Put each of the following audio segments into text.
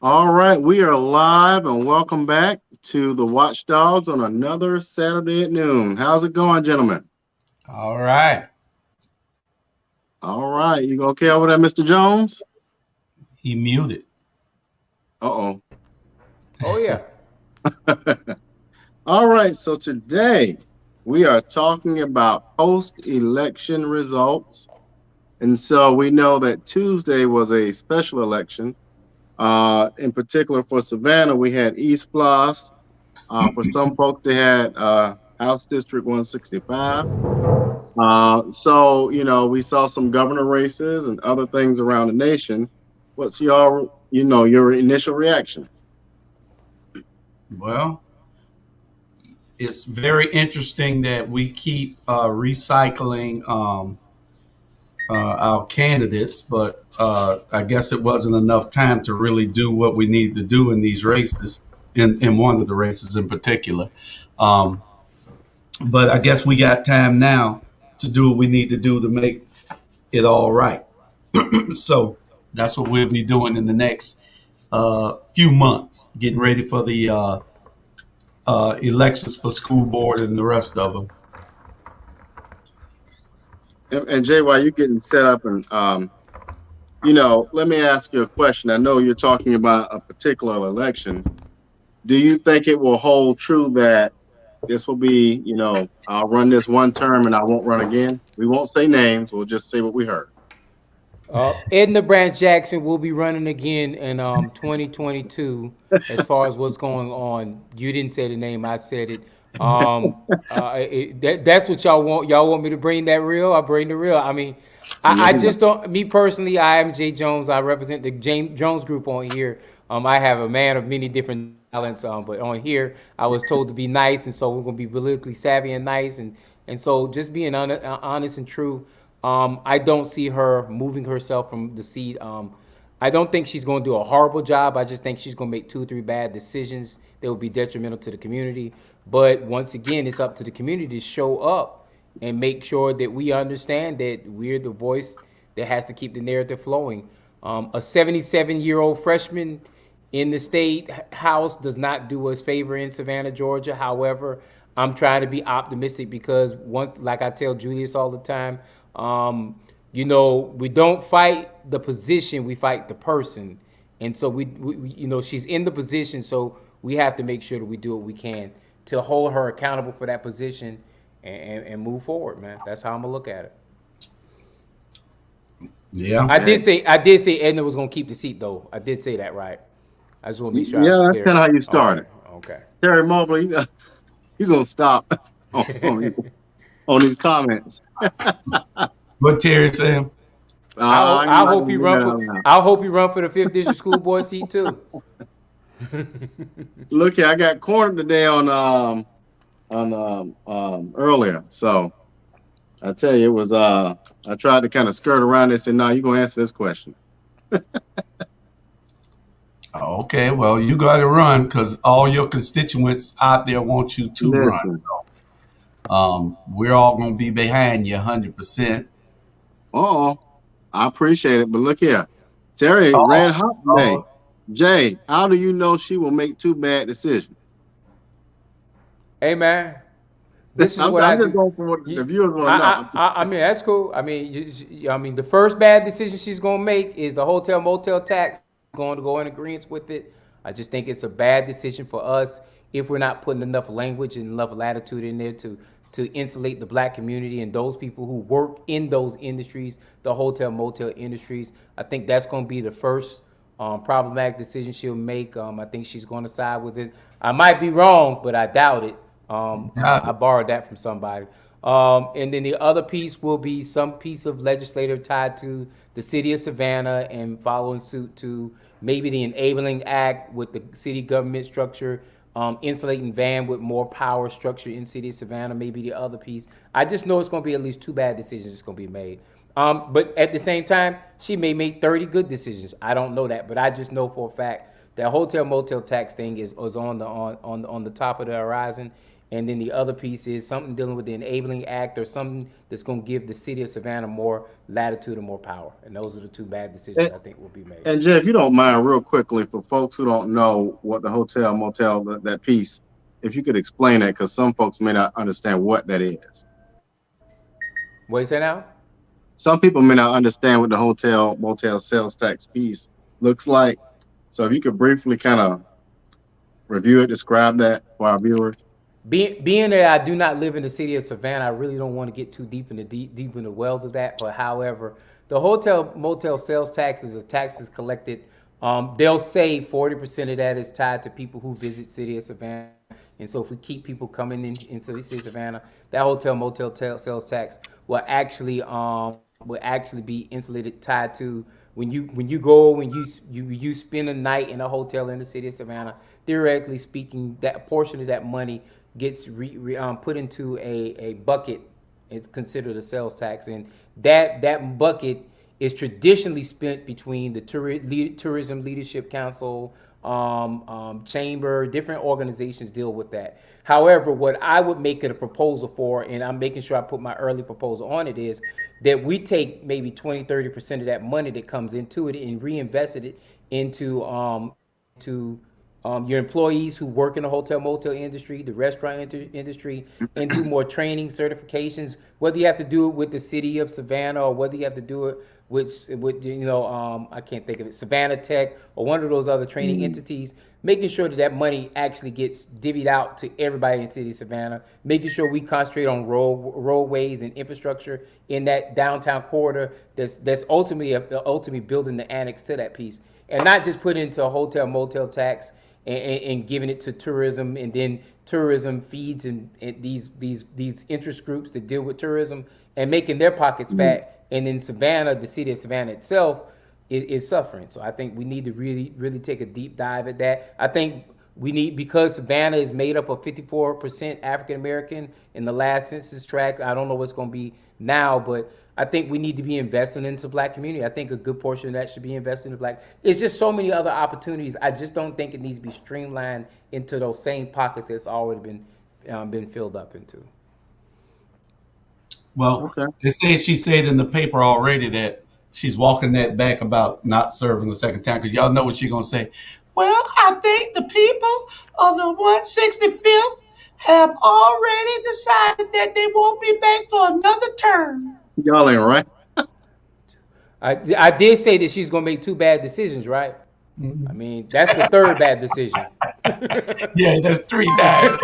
All right, we are live and welcome back to the Watch Dogs on another Saturday at noon. How's it going, gentlemen? All right. All right, you okay over there, Mr. Jones? He muted. Uh Oh yeah. oh. All right, so today we are talking about post-election results. And so we know that Tuesday was a special election. In particular for Savannah, we had East Floss. For some folks, they had House District 165. So we saw some governor races and other things around the nation. What's your initial reaction? Well, it's very interesting that we keep recycling our candidates, but I guess it wasn't enough time to really do what we need to do in these races, in one of the races in particular. Um, but I guess we got time now to do what we need to do to make it all right. So that's what we'll be doing in the next few months, getting ready for the elections for school board and the rest of them. And Jay, while you're getting set up, and let me ask you a question. I know you're talking about a particular election. Do you think it will hold true that this will be, I'll run this one term and I won't run again? We won't say names. We'll just say what we heard. Edna Branch Jackson will be running again in 2022. As far as what's going on, you didn't say the name, I said it. That's what y'all want. Y'all want me to bring that real? I bring the real. I mean, I Yeah. just don't. Me personally, I am Jay Jones. I represent the James Jones Group on here. I have a man of many different talents. But on here, I was told to be nice, and so we're gonna be politically savvy and nice, and so just being honest and true. I don't see her moving herself from the seat. I don't think she's going to do a horrible job. I just think she's going to make 2 or 3 bad decisions that will be detrimental to the community. But once again, it's up to the community to show up and make sure that we understand that we're the voice that has to keep the narrative flowing. A 77-year-old freshman in the state house does not do us favor in Savannah, Georgia. However, I'm trying to be optimistic because once, like I tell Julius all the time, we don't fight the position, we fight the person. And so she's in the position, so we have to make sure that we do what we can to hold her accountable for that position and move forward, man. That's how I'm gonna look at it. Yeah. I did say Edna was gonna keep the seat though. I did say that, right? I just want to be sure I Yeah, was that's kind clear. of how you Okay, started. okay. Terry Mobley, you gonna stop on these comments. What Terry said? I'm I not hope gonna he do that run out for. loud. I hope he run for the fifth district school board seat too. Look here, I got cornered today on earlier. So I tell you, it was I tried to kind of skirt around this and no, you're gonna answer this question. Okay, well, you got to run because all your constituents out there want you to run. Listen, We're all going to be behind you 100%. oh, I appreciate it, but look here, Terry Oh, ran hot today. oh, Jay, how do you know she will make 2 bad decisions? Hey man, this is what I I'm just do. going for what the You, viewers want to know. I mean that's cool. I mean, I mean the first bad decision she's gonna make is the hotel motel tax. Going to go in agreement with it. I just think it's a bad decision for us if we're not putting enough language and enough latitude in there to insulate the black community and those people who work in those industries, the hotel motel industries. I think that's going to be the first problematic decision she'll make. I think she's going to side with it. I might be wrong, but I doubt it. got I it. borrowed that from somebody. And then the other piece will be some piece of legislative tied to the city of Savannah and following suit to maybe the enabling act with the city government structure, insulating Van with more power structure in city of Savannah, maybe the other piece. I just know it's going to be at least 2 bad decisions that's going to be made. But at the same time, she may make 30 good decisions. I don't know that, but I just know for a fact that hotel motel tax thing is on the top of the horizon, and then the other piece is something dealing with the Enabling Act or something that's going to give the city of Savannah more latitude and more power. And those are the two bad decisions And, I think will be made. and Jay, if you don't mind, real quickly, for folks who don't know what the hotel motel that piece, if you could explain that, because some folks may not understand what that is. What you say now? Some people may not understand what the hotel motel sales tax piece looks like. So if you could briefly kind of review it, describe that for our viewers. Being that I do not live in the city of Savannah, I really don't want to get too deep in the wells of that. But however, the hotel motel sales tax is a tax that's collected. They'll say 40% of that is tied to people who visit city of Savannah. And so if we keep people coming into the city of Savannah, that hotel motel sales tax will actually be insulated, tied to when you spend a night in a hotel in the city of Savannah. Theoretically speaking, that portion of that money gets put into a bucket. It's considered a sales tax, and that bucket is traditionally spent between the Tourism Leadership Council, chamber, different organizations deal with that. However, what I would make it a proposal for, and I'm making sure I put my early proposal on it, is that we take maybe 20-30% of that money that comes into it and reinvest it into your employees who work in the hotel motel industry, the restaurant industry, and do more training certifications. Whether you have to do it with the city of Savannah or whether you have to do it with I can't think of it, Savannah Tech or one of those other training entities, making sure that money actually gets divvied out to everybody in the city of Savannah, making sure we concentrate on roadways and infrastructure in that downtown corridor that's ultimately building the annex to that piece, and not just put into a hotel motel tax and giving it to tourism, and then tourism feeds and these interest groups that deal with tourism and making their pockets fat. And then Savannah, the city of Savannah itself, is suffering. So I think we need to really take a deep dive at that. I think we need, because Savannah is made up of 54% African American in the last census tract. I don't know what's going to be now, but I think we need to be investing into the black community. I think a good portion of that should be invested in the black. It's just so many other opportunities. I just don't think it needs to be streamlined into those same pockets that's already been filled up into. Well, Okay. she said in the paper already that she's walking that back about not serving the second time, because y'all know what she's going to say. Well, I think the people of the 165th have already decided that they won't be back for another term. Y'all ain't right. I did say that she's going to make two bad decisions, right? Mm-hmm. I mean, that's the third bad decision. Yeah, that's three now.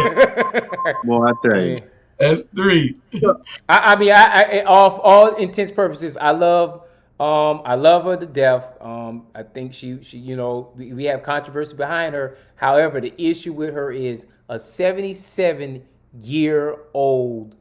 Boy, I tell you. That's three. I mean, all intents purposes, I love her to death. I think she we have controversy behind her. However, the issue with her is a 77-year-old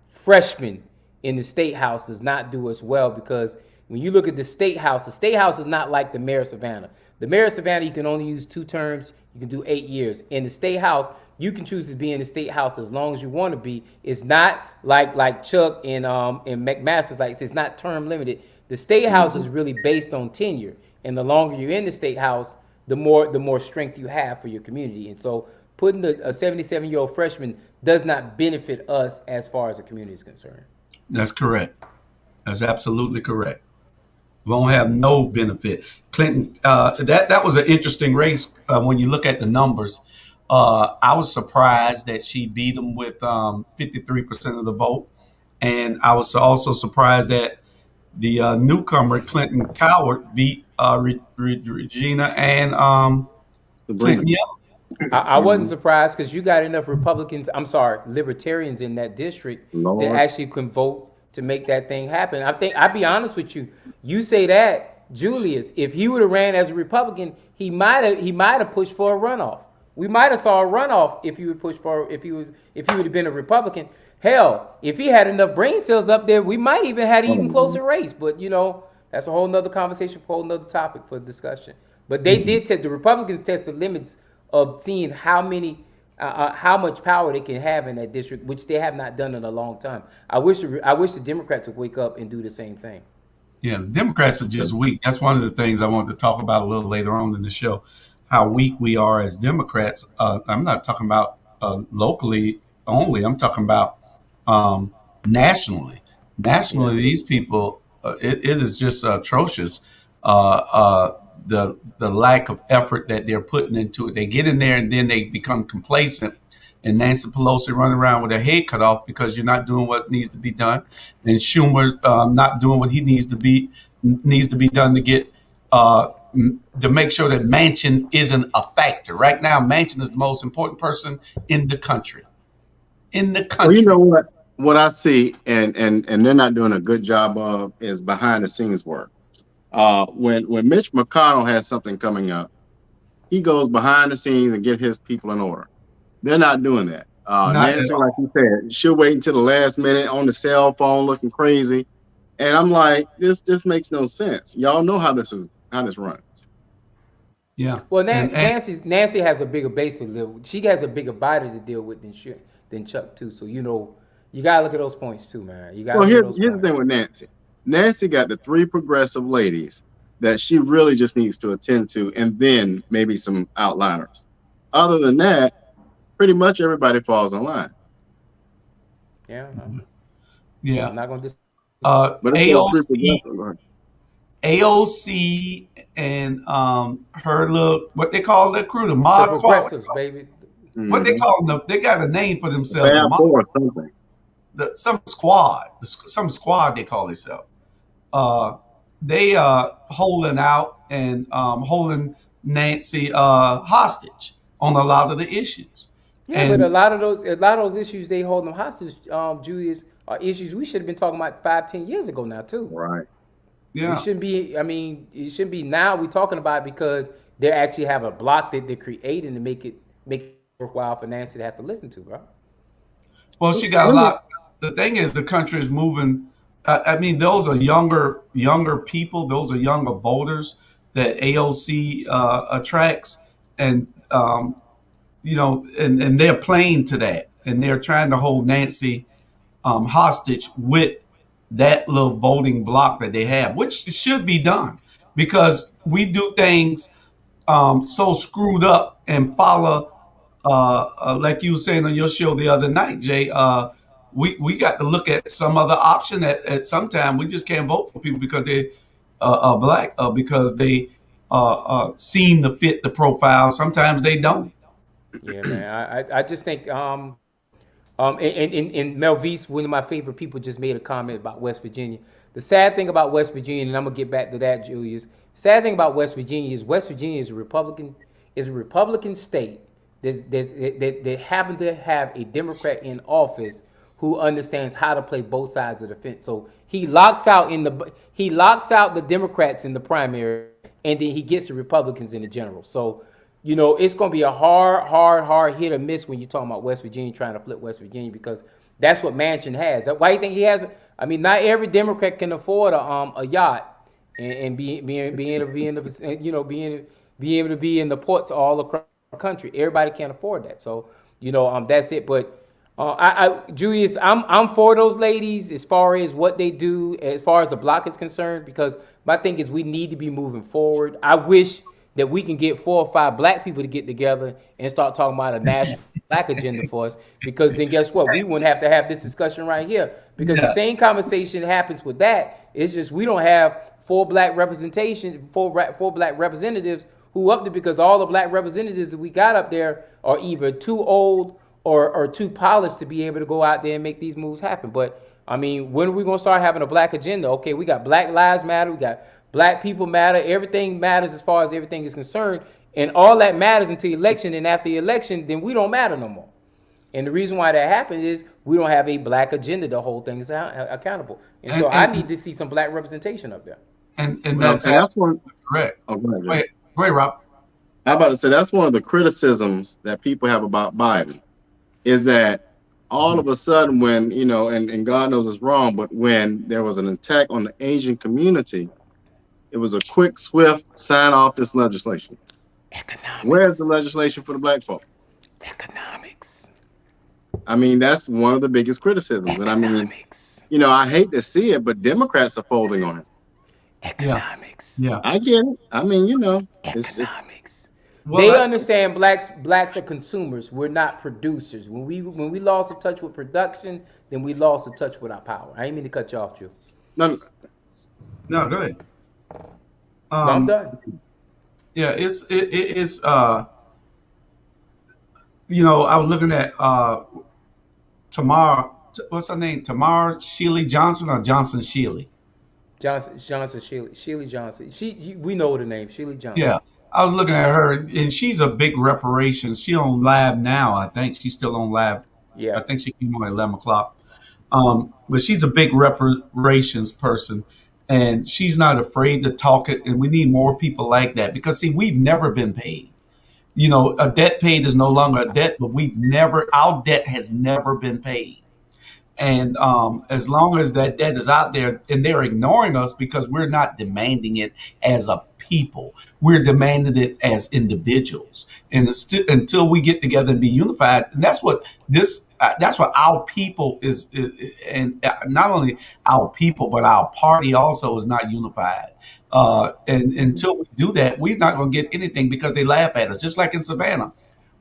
freshman in the state house does not do us well, because when you look at the state house is not like the mayor of Savannah. The mayor of Savannah, you can only use 2 terms. You can do 8 years. In the state house, you can choose to be in the state house as long as you want to be. It's not like Chuck and McMaster's, like it's not term limited. The state house is really based on tenure, and the longer you're in the state house, the more strength you have for your community. And so, putting a 77-year-old freshman does not benefit us as far as the community is concerned. That's correct. That's absolutely correct. Won't have no benefit. Clinton, that was an interesting race when you look at the numbers. I was surprised that she beat them with 53% of the vote. And I was also surprised that the newcomer, Clinton Coward, beat Regina and Clinton Young. I wasn't surprised, because you got enough libertarians in that district Lord. that actually can vote to make that thing happen. I think, I'll be honest with you. You say that, Julius, if he would have ran as a Republican, he might have pushed for a runoff. We might have saw a runoff if he would have been a Republican. Hell, if he had enough brain cells up there, we might even had an even closer race. But that's a whole nother conversation, a whole nother topic for discussion. But they did test, the Republicans test the limits of seeing how much power they can have in that district, which they have not done in a long time. I wish the Democrats would wake up and do the same thing. Yeah, the Democrats are just weak. That's one of the things I wanted to talk about a little later on in the show, how weak we are as Democrats. I'm not talking about locally only. I'm talking about um, nationally. Yeah. Nationally, these people, it is just atrocious. The lack of effort that they're putting into it. They get in there and then they become complacent. And Nancy Pelosi running around with her head cut off because you're not doing what needs to be done, and Schumer not doing what he needs to be done to get to make sure that Manchin isn't a factor. Right now, Manchin is the most important person in the country. In the Well, you know country. what? What I see, and they're not doing a good job of, is behind the scenes work. When Mitch McConnell has something coming up, he goes behind the scenes and get his people in order. They're not doing that. Not at Nancy, like all. you said, she'll wait until the last minute on the cell phone looking crazy. And I'm like, this makes no sense. Y'all know how this runs. Yeah. Well, And Nancy has a bigger base to deal with. She has a bigger body to deal with than Chuck too. So you gotta look at those points too, man. You gotta Well, look at those here's the thing points. with Nancy. Nancy got the three progressive ladies that she really just needs to attend to, and then maybe some outliners. Other than that, pretty much everybody falls in line. Yeah, I'm yeah. not gonna disagree. But it's those three AOC, progressive. Right? AOC, and her look, what they call the crew, the The mod squad. progressives, baby. What they Mm-hmm. call them? They got a name for The themselves. The Fab mod, Four or something. some squad, some squad they call themselves. Uh, they holding out and holding Nancy hostage on a lot of the issues. Yeah, but And a lot of those issues they hold them hostage, Julius, are issues we should have been talking about 5, 10 years ago now too. Right. We yeah, shouldn't be. I mean, it shouldn't be now. We're talking about it because they actually have a block that they're creating to make it worthwhile for Nancy to have to listen to, bro. well, she got a Let me lot. The thing is, the country is moving. I mean, those are younger people. Those are younger voters that AOC attracts, and and they're playing to that, and they're trying to hold Nancy hostage with that little voting block that they have, which should be done because we do things so screwed up and follow, like you were saying on your show the other night, Jay. We got to look at some other option at some time. We just can't vote for people because they are black, because they seem to fit the profile. Sometimes they don't. Yeah, man. I just think and Melvise, one of my favorite people, just made a comment about West Virginia. The sad thing about West Virginia, and I'm gonna get back to that, Julius. Sad thing about West Virginia is a Republican state that happen to have a Democrat in office who understands how to play both sides of the fence. So he locks out the Democrats in the primary, and then he gets the Republicans in the general. So it's going to be a hard hit or miss when you're talking about West Virginia, trying to flip West Virginia, because that's what Manchin has. Why do you think he has? I mean, not every Democrat can afford a yacht and being able to be in the being able to be in the ports all across the country. Everybody can't afford that. So that's it. But Julius, I'm for those ladies as far as what they do, as far as the block is concerned, because my thing is we need to be moving forward. I wish that we can get 4 or 5 black people to get together and start talking about a national black agenda for us, because then guess what? We wouldn't have to have this discussion right here, because the Yeah. same conversation happens with that. It's just we don't have four black black representatives who up there, because all the black representatives that we got up there are either too old or too polished to be able to go out there and make these moves happen. But I mean, when are we gonna start having a black agenda? Okay, we got Black Lives Matter, we got Black People Matter, everything matters as far as everything is concerned, and all that matters until election. And after the election, then we don't matter no more. And the reason why that happens is we don't have a black agenda to hold things accountable. And so And I and need to see some black representation up there. and Well, that's and that's one. absolutely correct. Oh, go ahead, Go Jay. ahead, go ahead, Rob. How about to say that's one of the criticisms that people have about Biden is that all of a sudden, when and God knows it's wrong, but when there was an attack on the Asian community, it was a quick, swift sign off this legislation. Where's the Economics. legislation for the black folk? Economics. I mean, that's one of the biggest criticisms. And I mean, Economics. I hate to see it, but Democrats are folding on it. Yeah, Economics. yeah. I get it. I mean, it's Economics. Well, They that's understand blacks are consumers. We're not producers. When we lost the touch with production, then we lost the touch with our power. I ain't mean to cut you off, Drew. No, no. Go ahead. No, I'm Um, done. yeah, it's I was looking at Tamar. What's her name? Tamar Shealy Johnson or Johnson Shealy? Johnson, Shealy Johnson. We know the name, Shealy Johnson. Yeah, I was looking at her, and she's a big reparation. She on live now. I think she's still on live. I Yeah, think she came on at 11 o'clock. But she's a big reparations person, and she's not afraid to talk it. And we need more people like that because see, we've never been paid. A debt paid is no longer a debt, but our debt has never been paid. And as long as that debt is out there and they're ignoring us because we're not demanding it as a people, we're demanding it as individuals. And until we get together and be unified, and that's what our people and not only our people, but our party also is not unified. And until we do that, we're not going to get anything because they laugh at us. Just like in Savannah,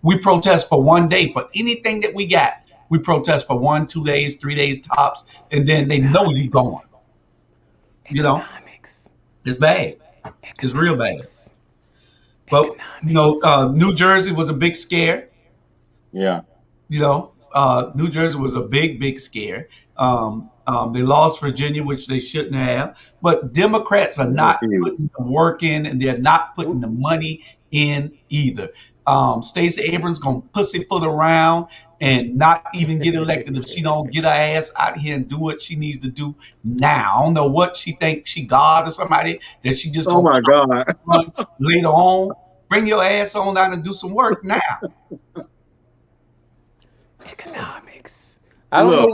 we protest for one day for anything that we got. We protest for 1, 2 days, 3 days tops, and then they know you're going. economics, It's bad. It's real bad. economics, But economics. New Jersey was a big scare. yeah. New Jersey was a big, big scare. They lost Virginia, which they shouldn't have. But Democrats are not putting the work in, and they're not putting the money in either. Stacey Abrams gonna pussyfoot around and not even get elected if she don't get her ass out here and do what she needs to do now. I don't know what she thinks she God or somebody that she just Oh gonna my God. run later on. Bring your ass on down and do some work now. Economics. I don't know Look,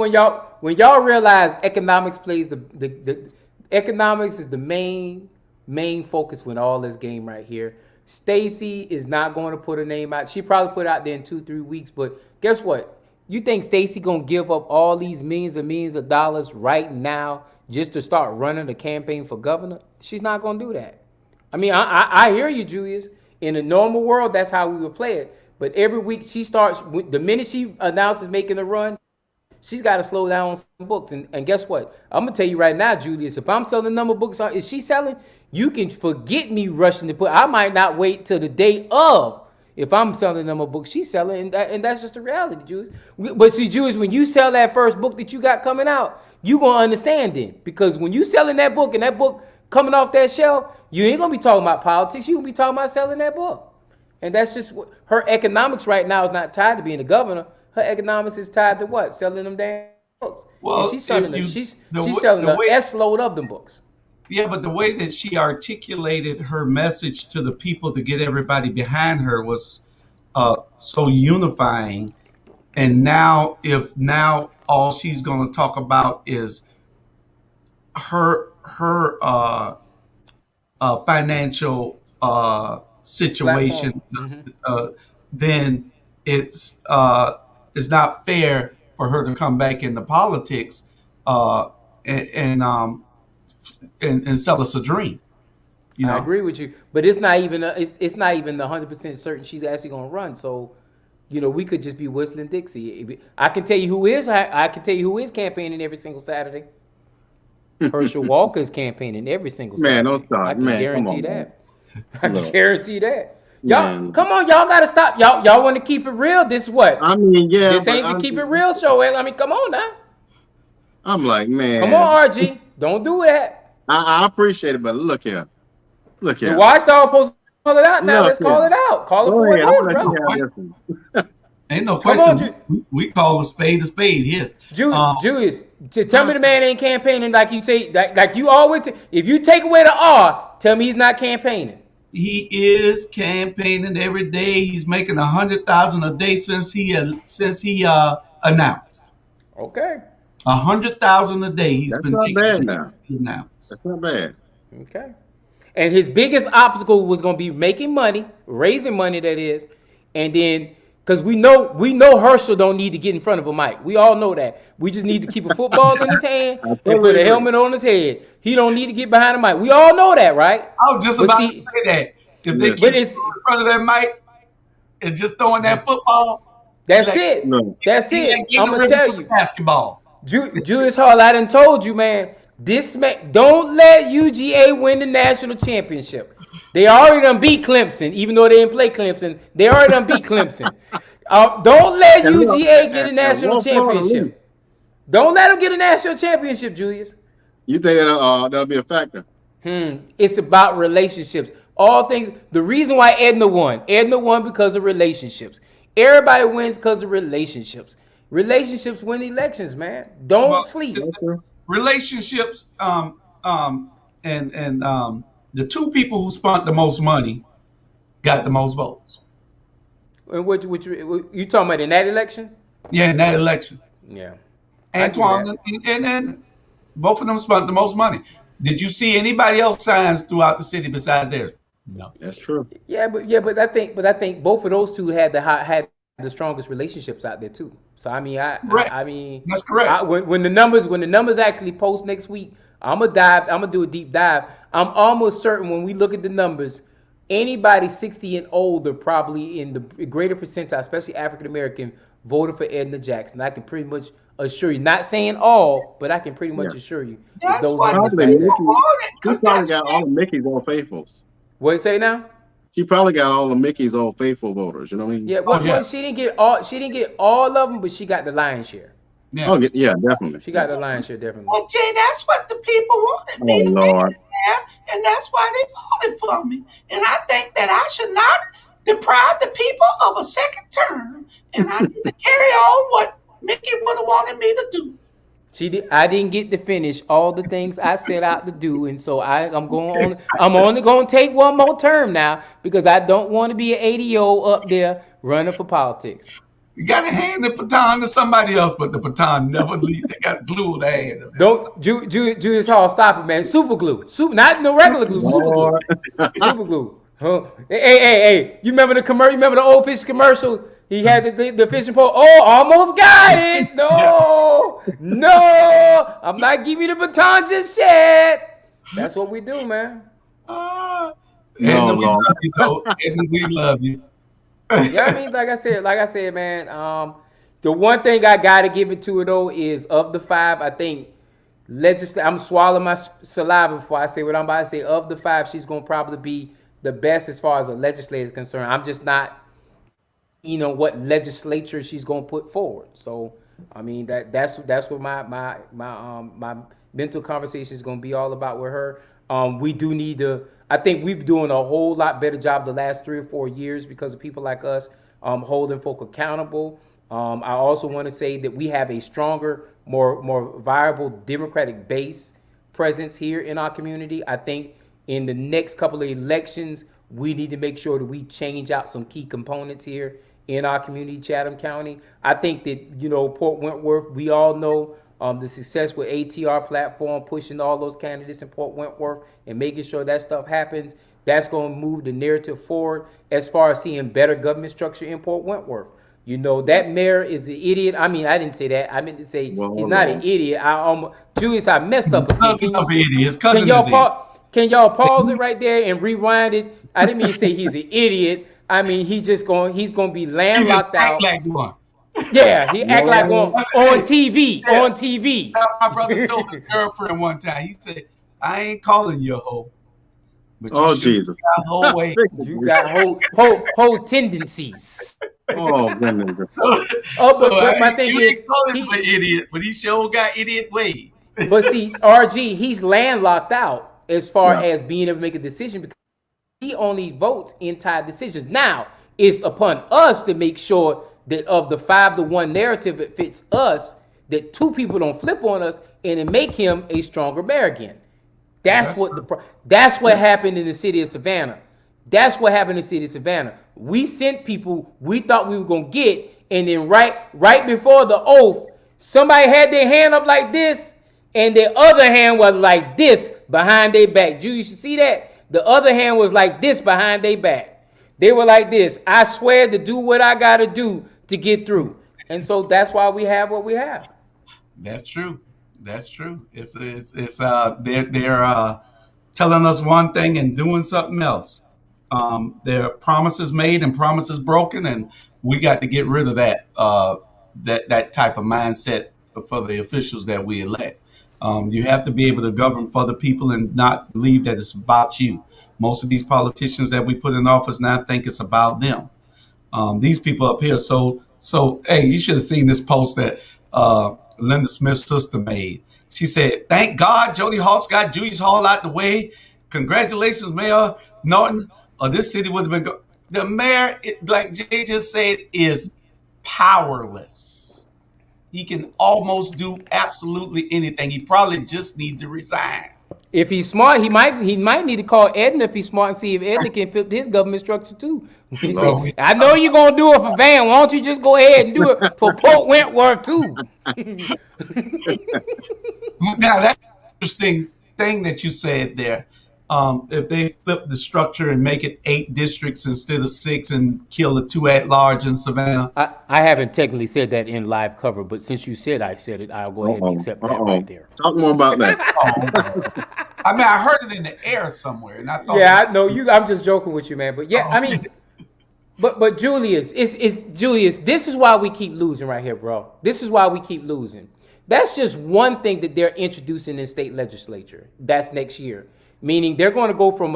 when y'all realize economics plays the economics is the main focus when all this game right here. Stacy is not going to put her name out. She probably put it out there in 2-3 weeks, but guess what? You think Stacy gonna give up all these millions of dollars right now just to start running a campaign for governor? She's not gonna do that. I mean, I hear you, Julius. In a normal world, that's how we would play it. But every week she starts, the minute she announces making a run, she's got to slow down on some books. And guess what? I'm going to tell you right now, Julius, if I'm selling the number of books, is she selling? You can forget me rushing to put, I might not wait till the day of. If I'm selling the number of books she's selling, and that's just the reality, Julius. But see, Julius, when you sell that first book that you got coming out, you going to understand it. Because when you selling that book and that book coming off that shelf, you ain't going to be talking about politics. You going to be talking about selling that book. And that's just what her economics right now is not tied to being a governor. Her economics is tied to what? Selling them damn books. Well, And she's selling if them. you She's the, selling the the way S load of them books. Yeah, but the way that she articulated her message to the people to get everybody behind her was so unifying. And if all she's going to talk about is her financial situation, Platform. Mm-hmm. then it's not fair for her to come back into politics uh, and, and um, and sell us a dream. You I know, agree with you, but it's not even it's not even 100% certain she's actually going to run. So, we could just be whistling Dixie. I can tell you who is campaigning every single Saturday. Herschel Walker is campaigning every single man, don't Saturday. start. I can Man, come guarantee on, man. that. I can Look, guarantee that. Y'all, man. come on, y'all gotta stop. Y'all want to keep it real. This is what? I mean, yeah, This but ain't the keep it real show. I mean, come on now. I'm like, man. Come on, RG. Don't do that. I appreciate it, but look here. Look The here. Watch Dawgs supposed to call it out now. Look Let's call here. it out. Call it Go for what ahead. it I'm is, gonna let bro. you have this one. ain't no Come on, question. We call a spade here. Julius. Tell me the man ain't campaigning like you say. Like you always. If you take away the R, tell me he's not campaigning. He is campaigning every day. He's making 100,000 a day since he announced Okay. 100,000 a day. He's That's been not taking bad since now. he announced. That's not bad. Okay. And his biggest obstacle was going to be making money, raising money, that is, and then because we know Herschel don't need to get in front of a mic. We all know that. We just need to keep a football in his hand and put a helmet on his head. He don't need to get behind the mic. We all know that, right? I was just But about see- to say that. If they Yes. keep But it's him in front of that mic and just throwing that football, he That's like it. No. That's he like it. Gator I'm gonna Rivers tell with you, basketball. Julius Hall. I done told you, man. This man, don't let UGA win the national championship. They already done beat Clemson, even though they didn't play Clemson. They already done beat Clemson. Don't let And look, UGA get a and national one Florida leave. championship. Don't let them get a national championship, Julius. You think that'll be a factor? It's about relationships. All things. The reason why Edna won because of relationships. Everybody wins because of relationships. Relationships win elections, man. Don't Well, sleep. relationships, and the two people who spent the most money got the most votes. And which you talking about in that election? Yeah, in that election, Yeah, I get Antoine that. and both of them spent the most money. Did you see anybody else signs throughout the city besides theirs? No. That's true. Yeah, but I think both of those two had the strongest relationships out there too. So I mean, Correct. I mean, That's correct. when the numbers actually post next week, I'm gonna do a deep dive. I'm almost certain when we look at the numbers, anybody 60 and older probably in the greater percentile, especially African American, voted for Edna Jackson. I can pretty much assure you, not saying all, but I can pretty much Yeah. assure you that That's those what numbers the Probably right people there. Mickey. wanted, She because probably that's got all what of Mickey's old faithfuls. What you say now? She probably got all of Mickey's old faithful voters. You know what I mean? Yeah, oh yeah. she didn't get all of them, but she got the lion's share. Yeah. Oh yeah, definitely. She got the lion's share definitely. Well, Jay, that's what the people wanted Oh me to be Lord. there, and that's why they voted for me. And I think that I should not deprive the people of a second term, and I need to carry on what Mickey would have wanted me to do. I didn't get to finish all the things I set out to do, and so I'm going on. I'm only going to take one more term now because I don't want to be an ADO up there running for politics. You got to hand the baton to somebody else, but the baton never leaves. They got glue the hand of it. Don't Julius Hall, stop it, man. Super glue, not no regular glue. Super glue, Lord. super glue. Huh? Hey! You remember the commercial? You remember the old fish commercial? He had the fishing pole. Oh, almost got it. No, I'm not giving you the baton just yet. That's what we do, man. Ah, No, and we Lord. love you, though. And we love you. Yeah, I mean, like I said, man. The one thing I gotta give it to her though is of the five, I think I'm swallowing my saliva before I say what I'm about to say. Of the five, she's gonna probably be the best as far as a legislator is concerned. I'm just not, what legislature she's gonna put forward. So, I mean that's what my mental conversation is gonna be all about with her. We do need to. I think we've been doing a whole lot better job the last 3 or 4 years because of people like us holding folk accountable. I also want to say that we have a stronger, more viable Democratic base presence here in our community. I think in the next couple of elections, we need to make sure that we change out some key components here in our community, Chatham County. I think that, Port Wentworth, we all know the success with ATR platform, pushing all those candidates in Port Wentworth and making sure that stuff happens. That's going to move the narrative forward as far as seeing better government structure in Port Wentworth. That mayor is an idiot. I mean, I didn't say that. I meant to say Well, he's not an idiot. Julius, I messed up again. Cousin of idiot. His Can cousin y'all is idiot. can y'all pause it right there and rewind it? I didn't mean to say he's an idiot. I mean he's gonna be He just landlocked out. act like one. Yeah, he act like one Lord. on TV. Yeah. On TV. My brother told his girlfriend one time, he said, I ain't calling you a hoe, but you Oh sure Jesus. got a whole way. You got whole tendencies. Oh goodness. But my thing you is, ain't calling him an idiot, but he sure got idiot ways. but see, RG, he's landlocked out as far Yeah. as being able to make a decision because he only votes in tied decisions. Now, it's upon us to make sure that of the 5-to-1 narrative, it fits us, that 2 people don't flip on us and then make him a stronger mayor again. That's what happened in the city of Savannah. That's what happened in the city of Savannah. We sent people we thought we were gonna get, and then right before the oath, somebody had their hand up like this, and their other hand was like this behind their back. You should see that. The other hand was like this behind their back. They were like this. I swear to do what I gotta do to get through. And so that's why we have what we have. That's true. That's true. They're telling us one thing and doing something else. There are promises made and promises broken, and we got to get rid of that type of mindset for the officials that we elect. You have to be able to govern for the people and not believe that it's about you. Most of these politicians that we put in office now think it's about them. These people up here. So hey, you should have seen this post that Linda Smith's sister made. She said, "Thank God Jody Hall's got Julius Hall out the way. Congratulations, Mayor Norton. Or this city would have been the mayor, like Jay just said, is powerless. He can almost do absolutely anything. He probably just needs to resign." If he's smart, he might need to call Edna if he's smart and see if Edna can flip his government structure too. He say, I know you're gonna do it for Van. Why don't you just go ahead and do it for Pope Wentworth too? Now that's an interesting thing that you said there. If they flip the structure and make it 8 districts instead of 6 and kill the 2 at large in Savannah. I haven't technically said that in live cover, but since you said I said it, I'll go ahead and accept that right there. Talk more about that. I mean, I heard it in the air somewhere, and I thought, Yeah, I know you. I'm just joking with you, man. But yeah, I mean, but Julius, it's Julius. This is why we keep losing right here, bro. This is why we keep losing. That's just one thing that they're introducing in state legislature. That's next year. Meaning they're going to go from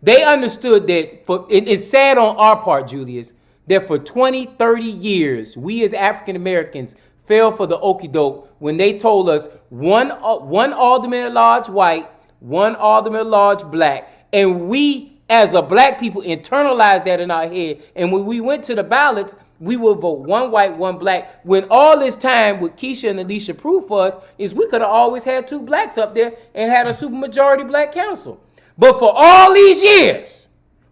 they understood that it's sad on our part, Julius, that for 20, 30 years, we as African Americans fell for the okie doke when they told us one alderman at large white, one alderman at large black, and we as a black people internalized that in our head. And when we went to the ballots, we would vote one white, one black. When all this time with Keisha and Alicia proved for us is we could have always had 2 blacks up there and had a supermajority black council. But for all these years,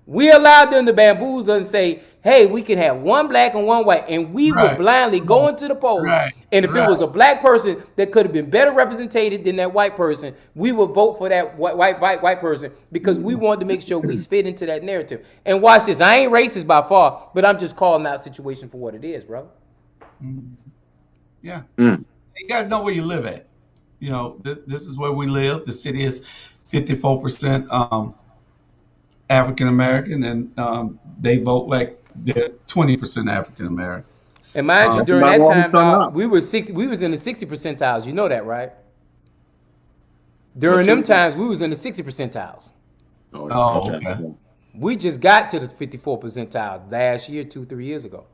we allowed them to bamboozle and say, hey, we can have 1 black and 1 white. And we would blindly go into the polls. And if it was a black person that could have been better represented than that white person, we would vote for that white person because we wanted to make sure we fit into that narrative. And watch this. I ain't racist by far, but I'm just calling out the situation for what it is, bro. Yeah. You got to know where you live at. You know, this is where we live. The city is 54% African American, and they vote like they're 20% African American. And mind you, during that time, we was in the 60 percentiles. You know that, right? During them times, we was in the 60 percentiles. Oh, okay. We just got to the 54 percentile last year, 2-3 years ago.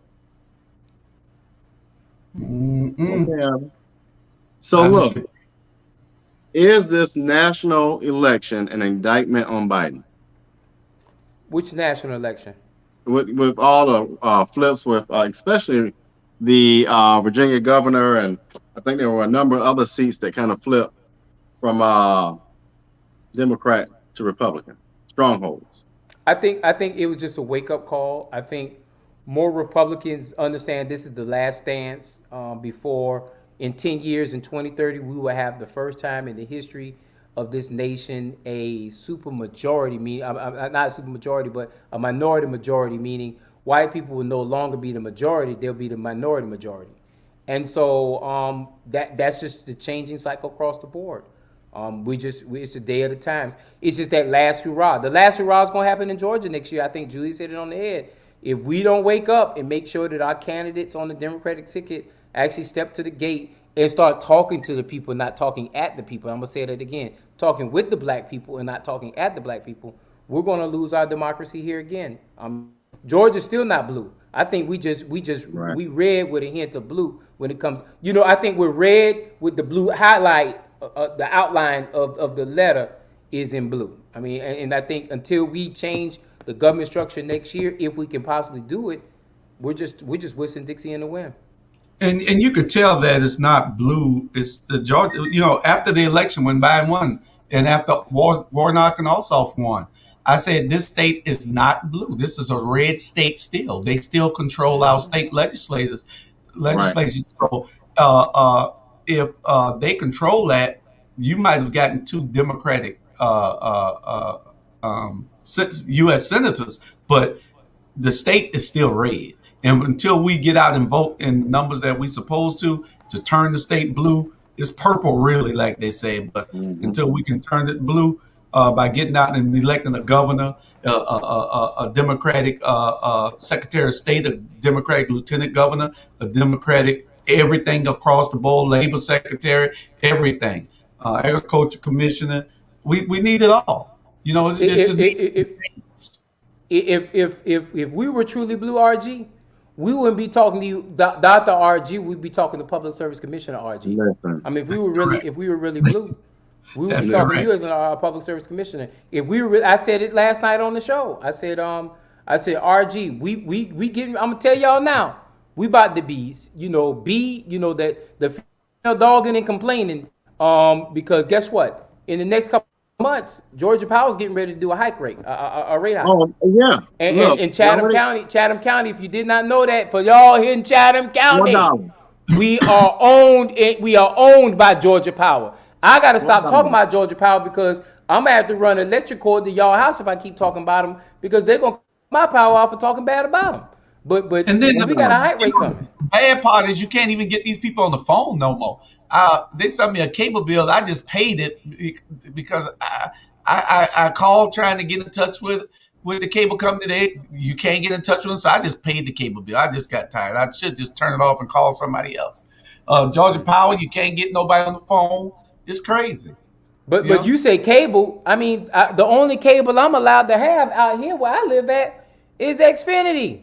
Okay. So look, is this national election an indictment on Biden? Which national election? With all the flips, with especially the Virginia governor, and I think there were a number of other seats that kind of flipped from Democrat to Republican, strongholds. I think it was just a wake-up call. I think more Republicans understand this is the last stance before in 10 years, in 2030, we will have the first time in the history of this nation a supermajority, not a supermajority, but a minority majority, meaning white people will no longer be the majority, they'll be the minority majority. And so that's just the changing cycle across the board. It's the day of the times. It's just that last hurrah. The last hurrah is going to happen in Georgia next year. I think Julie hit it on the head. If we don't wake up and make sure that our candidates on the Democratic ticket actually step to the gate and start talking to the people, not talking at the people. I'm going to say that again. Talking with the black people and not talking at the black people. We're going to lose our democracy here again. Georgia's still not blue. I think we red with a hint of blue when it comes. I think we're red with the blue highlight. The outline of the letter is in blue. I mean, and I think until we change the government structure next year, if we can possibly do it, we're just whistling Dixie in the wind. And you could tell that it's not blue. It's the Georgia. After the election when Biden won, and after Warnock and Ossoff won, I said this state is not blue. This is a red state still. They still control our state legislature. Right. So if they control that, you might have gotten 2 Democratic U.S. senators, but the state is still red. And until we get out and vote in numbers that we're supposed to turn the state blue, it's purple really, like they say. But until we can turn it blue, by getting out and electing a governor, a Democratic Secretary of State, a Democratic Lieutenant Governor, a Democratic everything across the board, Labor Secretary, everything, Agriculture Commissioner. We need it all. It's If just if if we were truly blue, RG, we wouldn't be talking to you, Dr. RG. We'd be talking to Public Service Commissioner RG. Listen, I mean, that's correct. if we were really blue, we would be That's talking to correct. you as a public service commissioner. If we were, I said it last night on the show. I said, RG, we getting. I'm gonna tell y'all now. We about to be, that the female dogging and complaining. Because guess what? In the next couple of months, Georgia Power's getting ready to do a hike rate, a rate hike. oh yeah. And Look, in Chatham County, if you did not know that, for y'all here in Chatham County, $1. we are owned. We are owned by Georgia Power. I gotta stop talking $1. about Georgia Power because I'm gonna have to run an electric cord to y'all house if I keep talking about them because they're gonna cut my power off for talking bad about them. But And then we got a hike rate coming. bad part is you can't even get these people on the phone no more. They sent me a cable bill. I just paid it because I called trying to get in touch with the cable company. You can't get in touch with them, so I just paid the cable bill. I just got tired. I should just turn it off and call somebody else. Georgia Power, you can't get nobody on the phone. It's crazy. But you say cable. I mean, the only cable I'm allowed to have out here where I live at is Xfinity.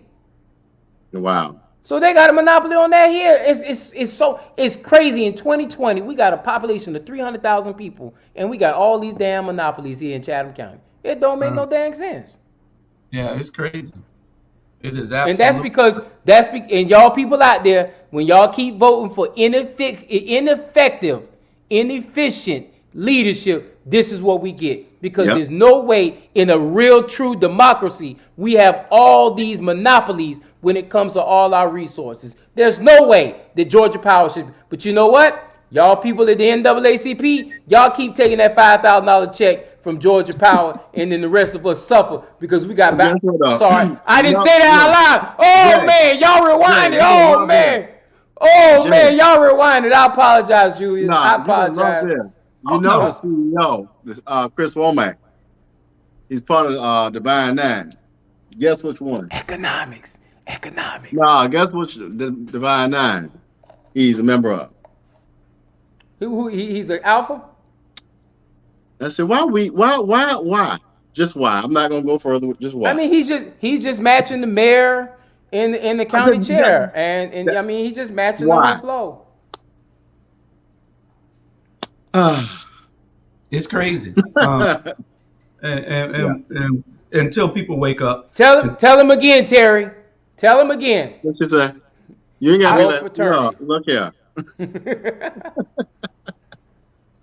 Wow. So they got a monopoly on that here. It's crazy. In 2020, we got a population of 300,000 people, and we got all these damn monopolies here in Chatham County. It don't make no dang sense. Yeah, it's crazy. It is And absolutely. and y'all people out there, when y'all keep voting for ineffective, inefficient leadership, this is what we get. Because Yep. there's no way in a real true democracy we have all these monopolies when it comes to all our resources. There's no way that Georgia Power should. But you know what? Y'all people at the NAACP, y'all keep taking that $5,000 check from Georgia Power, and then the rest of us suffer because we got back. Guess what, though? Sorry, I didn't No, say that out loud. Oh Jay, man, y'all rewind Jay, it. you Oh love man. this. Oh Jay. man, y'all rewind it. I apologize, Julius. Nah, I you gonna love apologize. this. Oh, You know no. the CEO, Chris Womack. He's part of Divine Nine. Guess which one? Economics. Nah, guess which the Divine Nine he's a member of. He's an alpha. I said, why? Just why? I'm not gonna go further with just why. I mean, he's just matching the mayor and the county just- chair, and I mean, he's just matching the Why? whole flow. It's crazy. And until people wake up, Tell him again, Terry. Tell him again. What you say? You ain't got Vote to fraternity. look here.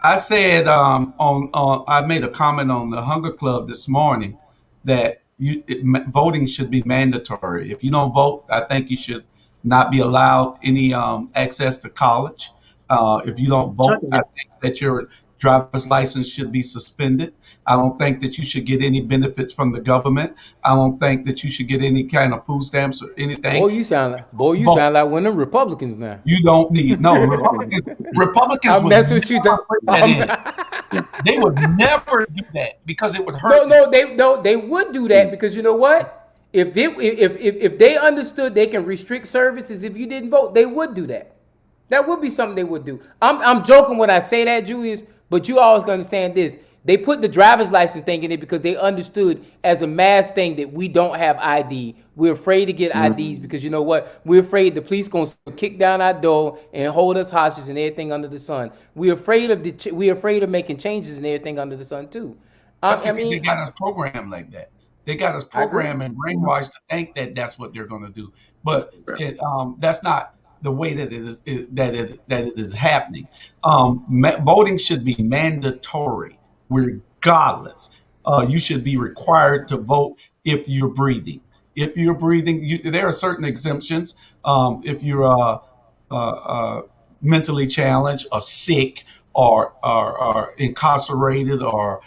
I said I made a comment on the Hunger Club this morning that voting should be mandatory. If you don't vote, I think you should not be allowed any access to college. If you don't vote, I think that your driver's license should be suspended. I don't think that you should get any benefits from the government. I don't think that you should get any kind of food stamps or anything. Boy, you sound like one of them Republicans now. You don't need Republicans I'll would mess with you. never put that in. They would never do that because it would hurt. They would do that because you know what? If they understood they can restrict services if you didn't vote, they would do that. That would be something they would do. I'm joking when I say that, Julius, but you always understand this. They put the driver's license thing in it because they understood as a mass thing that we don't have ID. We're afraid to get IDs because you know what? We're afraid the police gonna kick down our door and hold us hostage and everything under the sun. We're afraid of making changes and everything under the sun too. That's because they got us programmed like that. They got us programmed and brainwashed to think that that's what they're going to do, but that's not the way that it is happening. Voting should be mandatory, regardless. You should be required to vote if you're breathing. If you're breathing, there are certain exemptions. If you're mentally challenged or sick or incarcerated or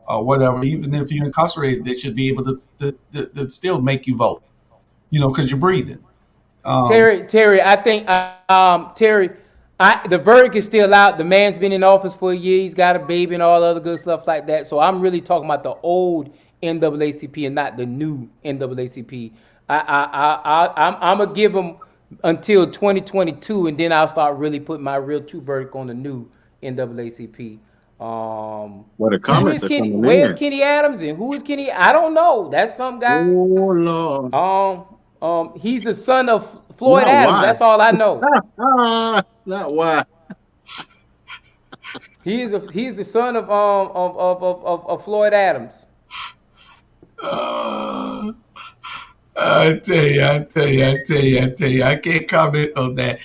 whatever, even if you're incarcerated, they should be able to still make you vote, because you're breathing. Terry, I think Terry, The verdict is still out. The man's been in office for a year. He's got a baby and all other good stuff like that. So I'm really talking about the old NAACP and not the new NAACP. I'm gonna give him until 2022, and then I'll start really putting my real true verdict on the new NAACP. Well, the Who comments is are Kenny? coming Where's in. Kenny Adams and who is Kenny? I don't know. That's some guy. Oh Lord, He's the son of Floyd not Adams. why. That's all I know. Not why. He's the son of Floyd Adams. Uh, I tell you, I can't comment on that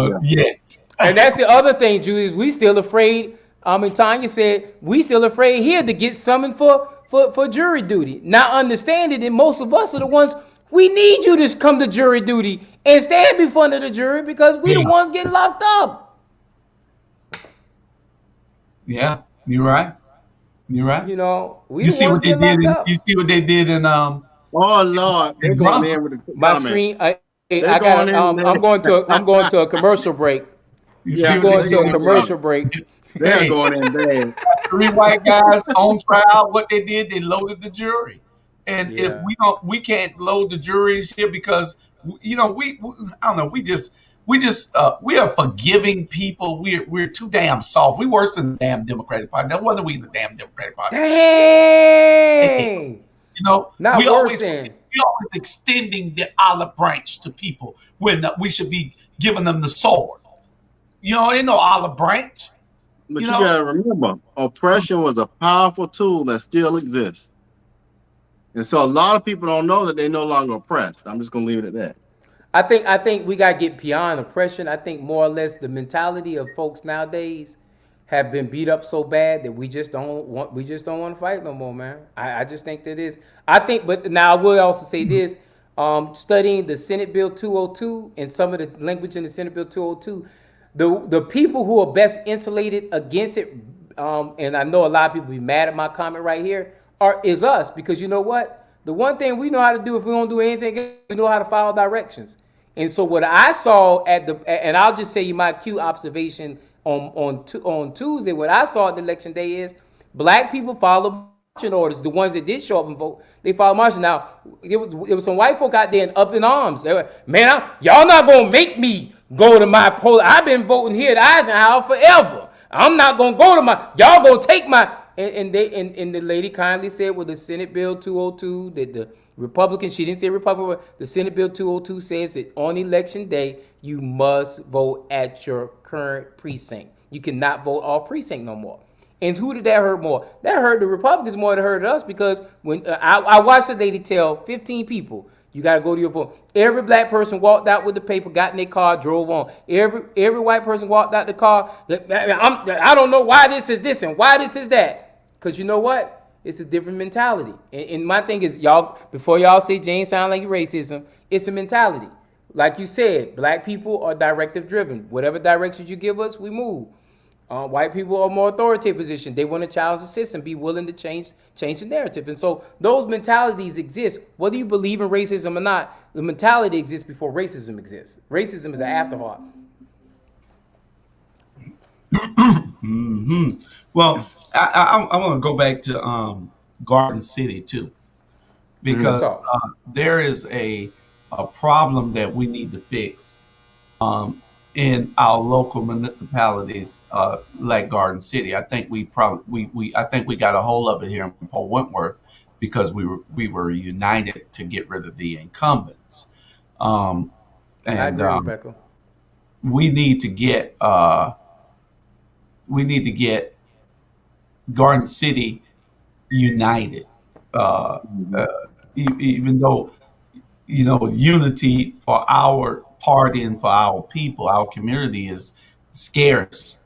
Yeah. yet. And that's the other thing, Julius. We still afraid. And Tanya said we still afraid here to get summoned for jury duty. Now understanding that most of us are the ones we need you to come to jury duty and stand before the jury because we the Yeah, ones getting locked up. yeah, you're right. You're right. You know, we You the see ones what they getting did locked in you up. see what they did Oh Lord, they're in going Brunswick. in with the My comments. screen. Hey, They're I got. going in there. I'm going to a commercial break. You Yeah, see I'm what going they they're to a did in going in. commercial Brunswick. break. They're Hey, going in bad. three white guys on trial. What they did, they loaded the jury. And if Yeah. we can't load the juries here because you know I don't know, we are forgiving people. We're too damn soft. We worse than the damn Democratic Party. No wonder we in the damn Democratic Party. Hey, Dang. you know, Not worse than. we always extending the olive branch to people when we should be giving them the sword. You know, ain't no olive branch. You But you know, gotta remember, oppression was a powerful tool that still exists. And so a lot of people don't know that they're no longer oppressed. I'm just gonna leave it at that. I think we gotta get beyond oppression. I think more or less the mentality of folks nowadays have been beat up so bad that we just don't want to fight no more, man. I just think that is I think but now I will also say this, studying the Senate Bill 202 and some of the language in the Senate Bill 202, the people who are best insulated against it, and I know a lot of people be mad at my comment right here, is us because you know what? The one thing we know how to do if we don't do anything, we know how to follow directions. And so what I saw and I'll just say my cue observation on Tuesday, what I saw at the election day is black people follow marching orders. The ones that did show up and vote, they follow marching. Now it was some white folk out there and up in arms. They were, man, y'all not gonna make me go to my poll. I've been voting here at Eisenhower forever. I'm not gonna go to my. Y'all gonna take my. And the lady kindly said with the Senate Bill 202 that the Republicans, she didn't say Republican, but the Senate Bill 202 says that on election day you must vote at your current precinct. You cannot vote off precinct no more. And who did that hurt more? That hurt the Republicans more than hurt us because when I watched the lady tell 15 people, you got to go to your vote. Every black person walked out with the paper, got in their car, drove on. Every white person walked out the car. I don't know why this is this and why this is that. Because you know what? It's a different mentality. And my thing is, y'all, before y'all say Jane sound like racism, it's a mentality. Like you said, black people are directive driven. Whatever directions you give us, we move. White people are more authoritative position. They want to challenge the system, be willing to change the narrative. And so those mentalities exist. Whether you believe in racism or not, the mentality exists before racism exists. Racism is an afterthought. hmm well, I want to go back to Garden City too, Let's because talk. there is a problem that we need to fix um, in our local municipalities, like Garden City. I think I think we got a hold of it here in Port Wentworth because we were united to get rid of the incumbents, um, I and agree, Rebecca. we need to get we need to get Garden City united. Uh, Mhm. uh, Even though unity for our party and for our people, our community is scarce.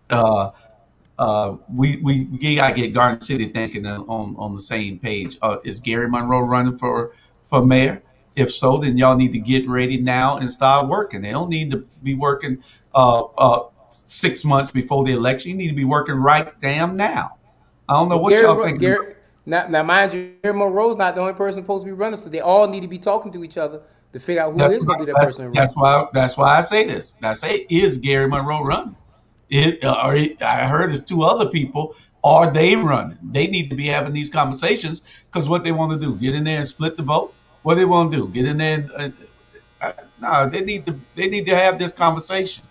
We gotta get Garden City thinking on the same page. Is Gary Monroe running for mayor? If so, then y'all need to get ready now and start working. They don't need to be working 6 months before the election. You need to be working right damn now. I don't know Well, what y'all thinking about. Now mind you, Gary Monroe's not the only person supposed to be running, so they all need to be talking to each other to figure out who That's is why, going to be that person to run. that's why I say this. I say, is Gary Monroe running? I heard there's two other people. Are they running? They need to be having these conversations because what they want to do, get in there and split the vote. What they want to do, get in there. And, no, they need to have this conversation.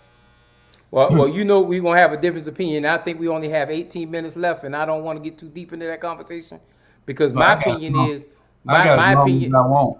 Well, you know we're gonna have a different opinion. I think we only have 18 minutes left, and I don't want to get too deep into that conversation because But my opinion is I my got as my long as opinion. I want.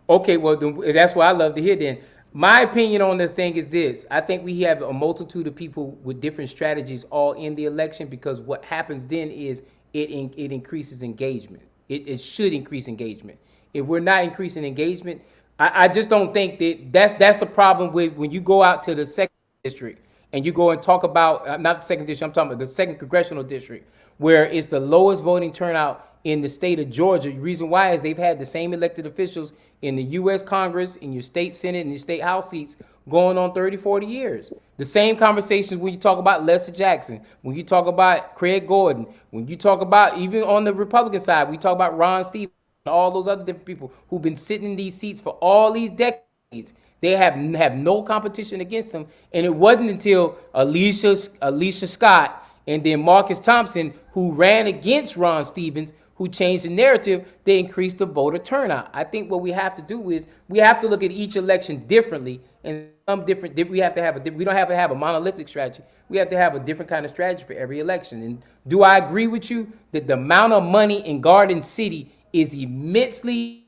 Okay, well that's what I love to hear. Then my opinion on the thing is this: I think we have a multitude of people with different strategies all in the election because what happens then is it increases engagement. It should increase engagement. If we're not increasing engagement, I just don't think that's the problem with when you go out to the second district and you go and talk about not the second district, I'm talking about the second congressional district, where it's the lowest voting turnout in the state of Georgia. The reason why is they've had the same elected officials in the U.S. Congress, in your state Senate, and your state House seats going on 30, 40 years. The same conversations when you talk about Lester Jackson, when you talk about Craig Gordon, when you talk about even on the Republican side, we talk about Ron Stevens, all those other different people who've been sitting in these seats for all these decades. They have no competition against them, and it wasn't until Alicia Scott and then Marcus Thompson, who ran against Ron Stevens, who changed the narrative, they increased the voter turnout. I think what we have to do is we have to look at each election differently, and some different. We have to have we don't have to have a monolithic strategy. We have to have a different kind of strategy for every election. And do I agree with you that the amount of money in Garden City is immensely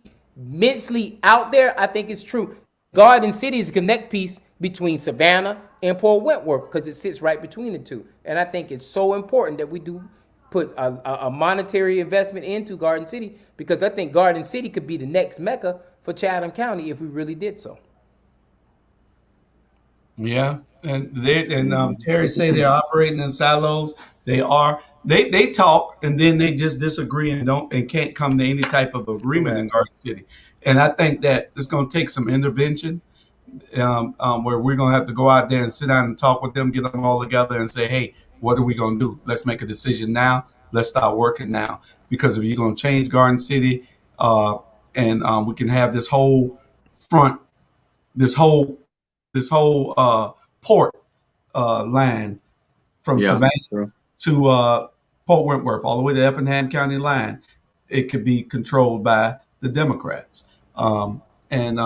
out there? I think it's true. Garden City is a connect piece between Savannah and Port Wentworth because it sits right between the two. And I think it's so important that we do put a monetary investment into Garden City because I think Garden City could be the next Mecca for Chatham County if we really did so. Yeah, Terry say they're operating in silos. They are. They talk and then they just disagree and don't and can't come to any type of agreement in Correct. Garden City. And I think that it's going to take some intervention where we're going to have to go out there and sit down and talk with them, get them all together, and say, hey, what are we going to do? Let's make a decision now. Let's start working now. Because if you're going to change Garden City, and we can have this whole front, this whole port line from Yeah. Savannah True. to Port Wentworth, all the way to Effingham County line, it could be controlled by the Democrats, and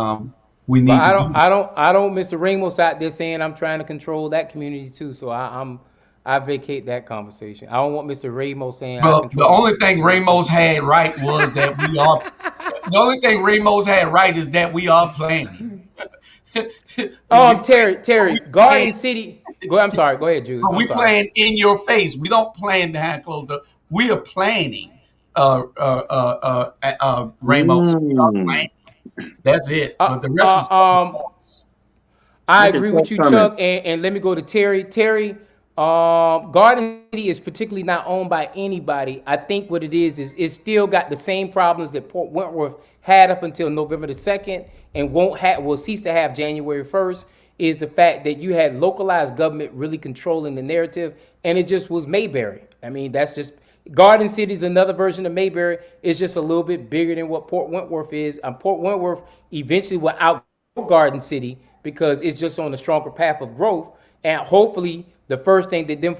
we But need to do that. I don't, Mr. Ramos out there saying I'm trying to control that community too. So I vacate that conversation. I don't want Mr. Ramos saying I Well, the control only that thing community. Ramos had right was that we are. The only thing Ramos had right is that we are planning. Terry, We Garden plan. City. Go. I'm sorry. Go ahead, Jude. I'm We sorry. plan in your face. We don't plan behind closed doors. We are planning. Ramos. We are Mm. planning. That's it. Uh, But the rest uh, is um, I Look at agree Chuck with you, coming. Chuck, and let me go to Terry. Terry, Garden City is particularly not owned by anybody. I think what it is it's still got the same problems that Port Wentworth had up until November the 2nd and will cease to have January 1st, is the fact that you had localized government really controlling the narrative, and it just was Mayberry. I mean, that's just Garden City is another version of Mayberry. It's just a little bit bigger than what Port Wentworth is. Port Wentworth eventually will outgrow Garden City because it's just on a stronger path of growth. And hopefully, the first thing that them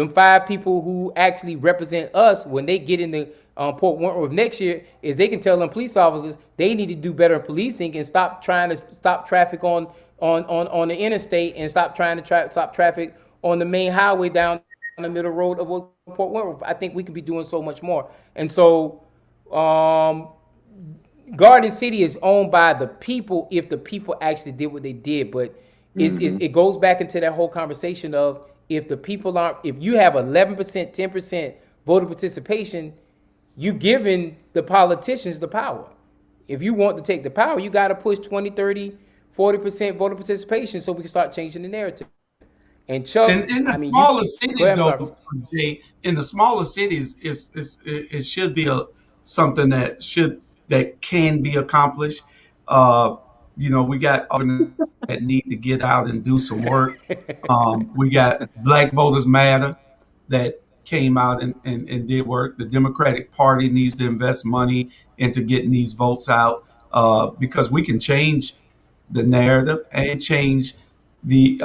five people who actually represent us when they get into Port Wentworth next year is they can tell them police officers they need to do better in policing and stop trying to stop traffic on the interstate and stop trying to stop traffic on the main highway down the middle road of Port Wentworth. I think we could be doing so much more. And so um, Garden City is owned by the people if the people actually did what they did. But Hmm. it goes back into that whole conversation of if the people aren't, if you have 11%, 10% voter participation, you giving the politicians the power. If you want to take the power, you got to push 20, 30, 40% voter participation so we can start changing the narrative. And Chuck, in the I mean, you smaller go cities, ahead. I'm sorry. though, Jay, in the smaller cities, it should be something that can be accomplished. Uh, we got organizations that need to get out and do some work. We got Black Voters Matter that came out and did work. The Democratic Party needs to invest money into getting these votes out. because we can change the narrative and change the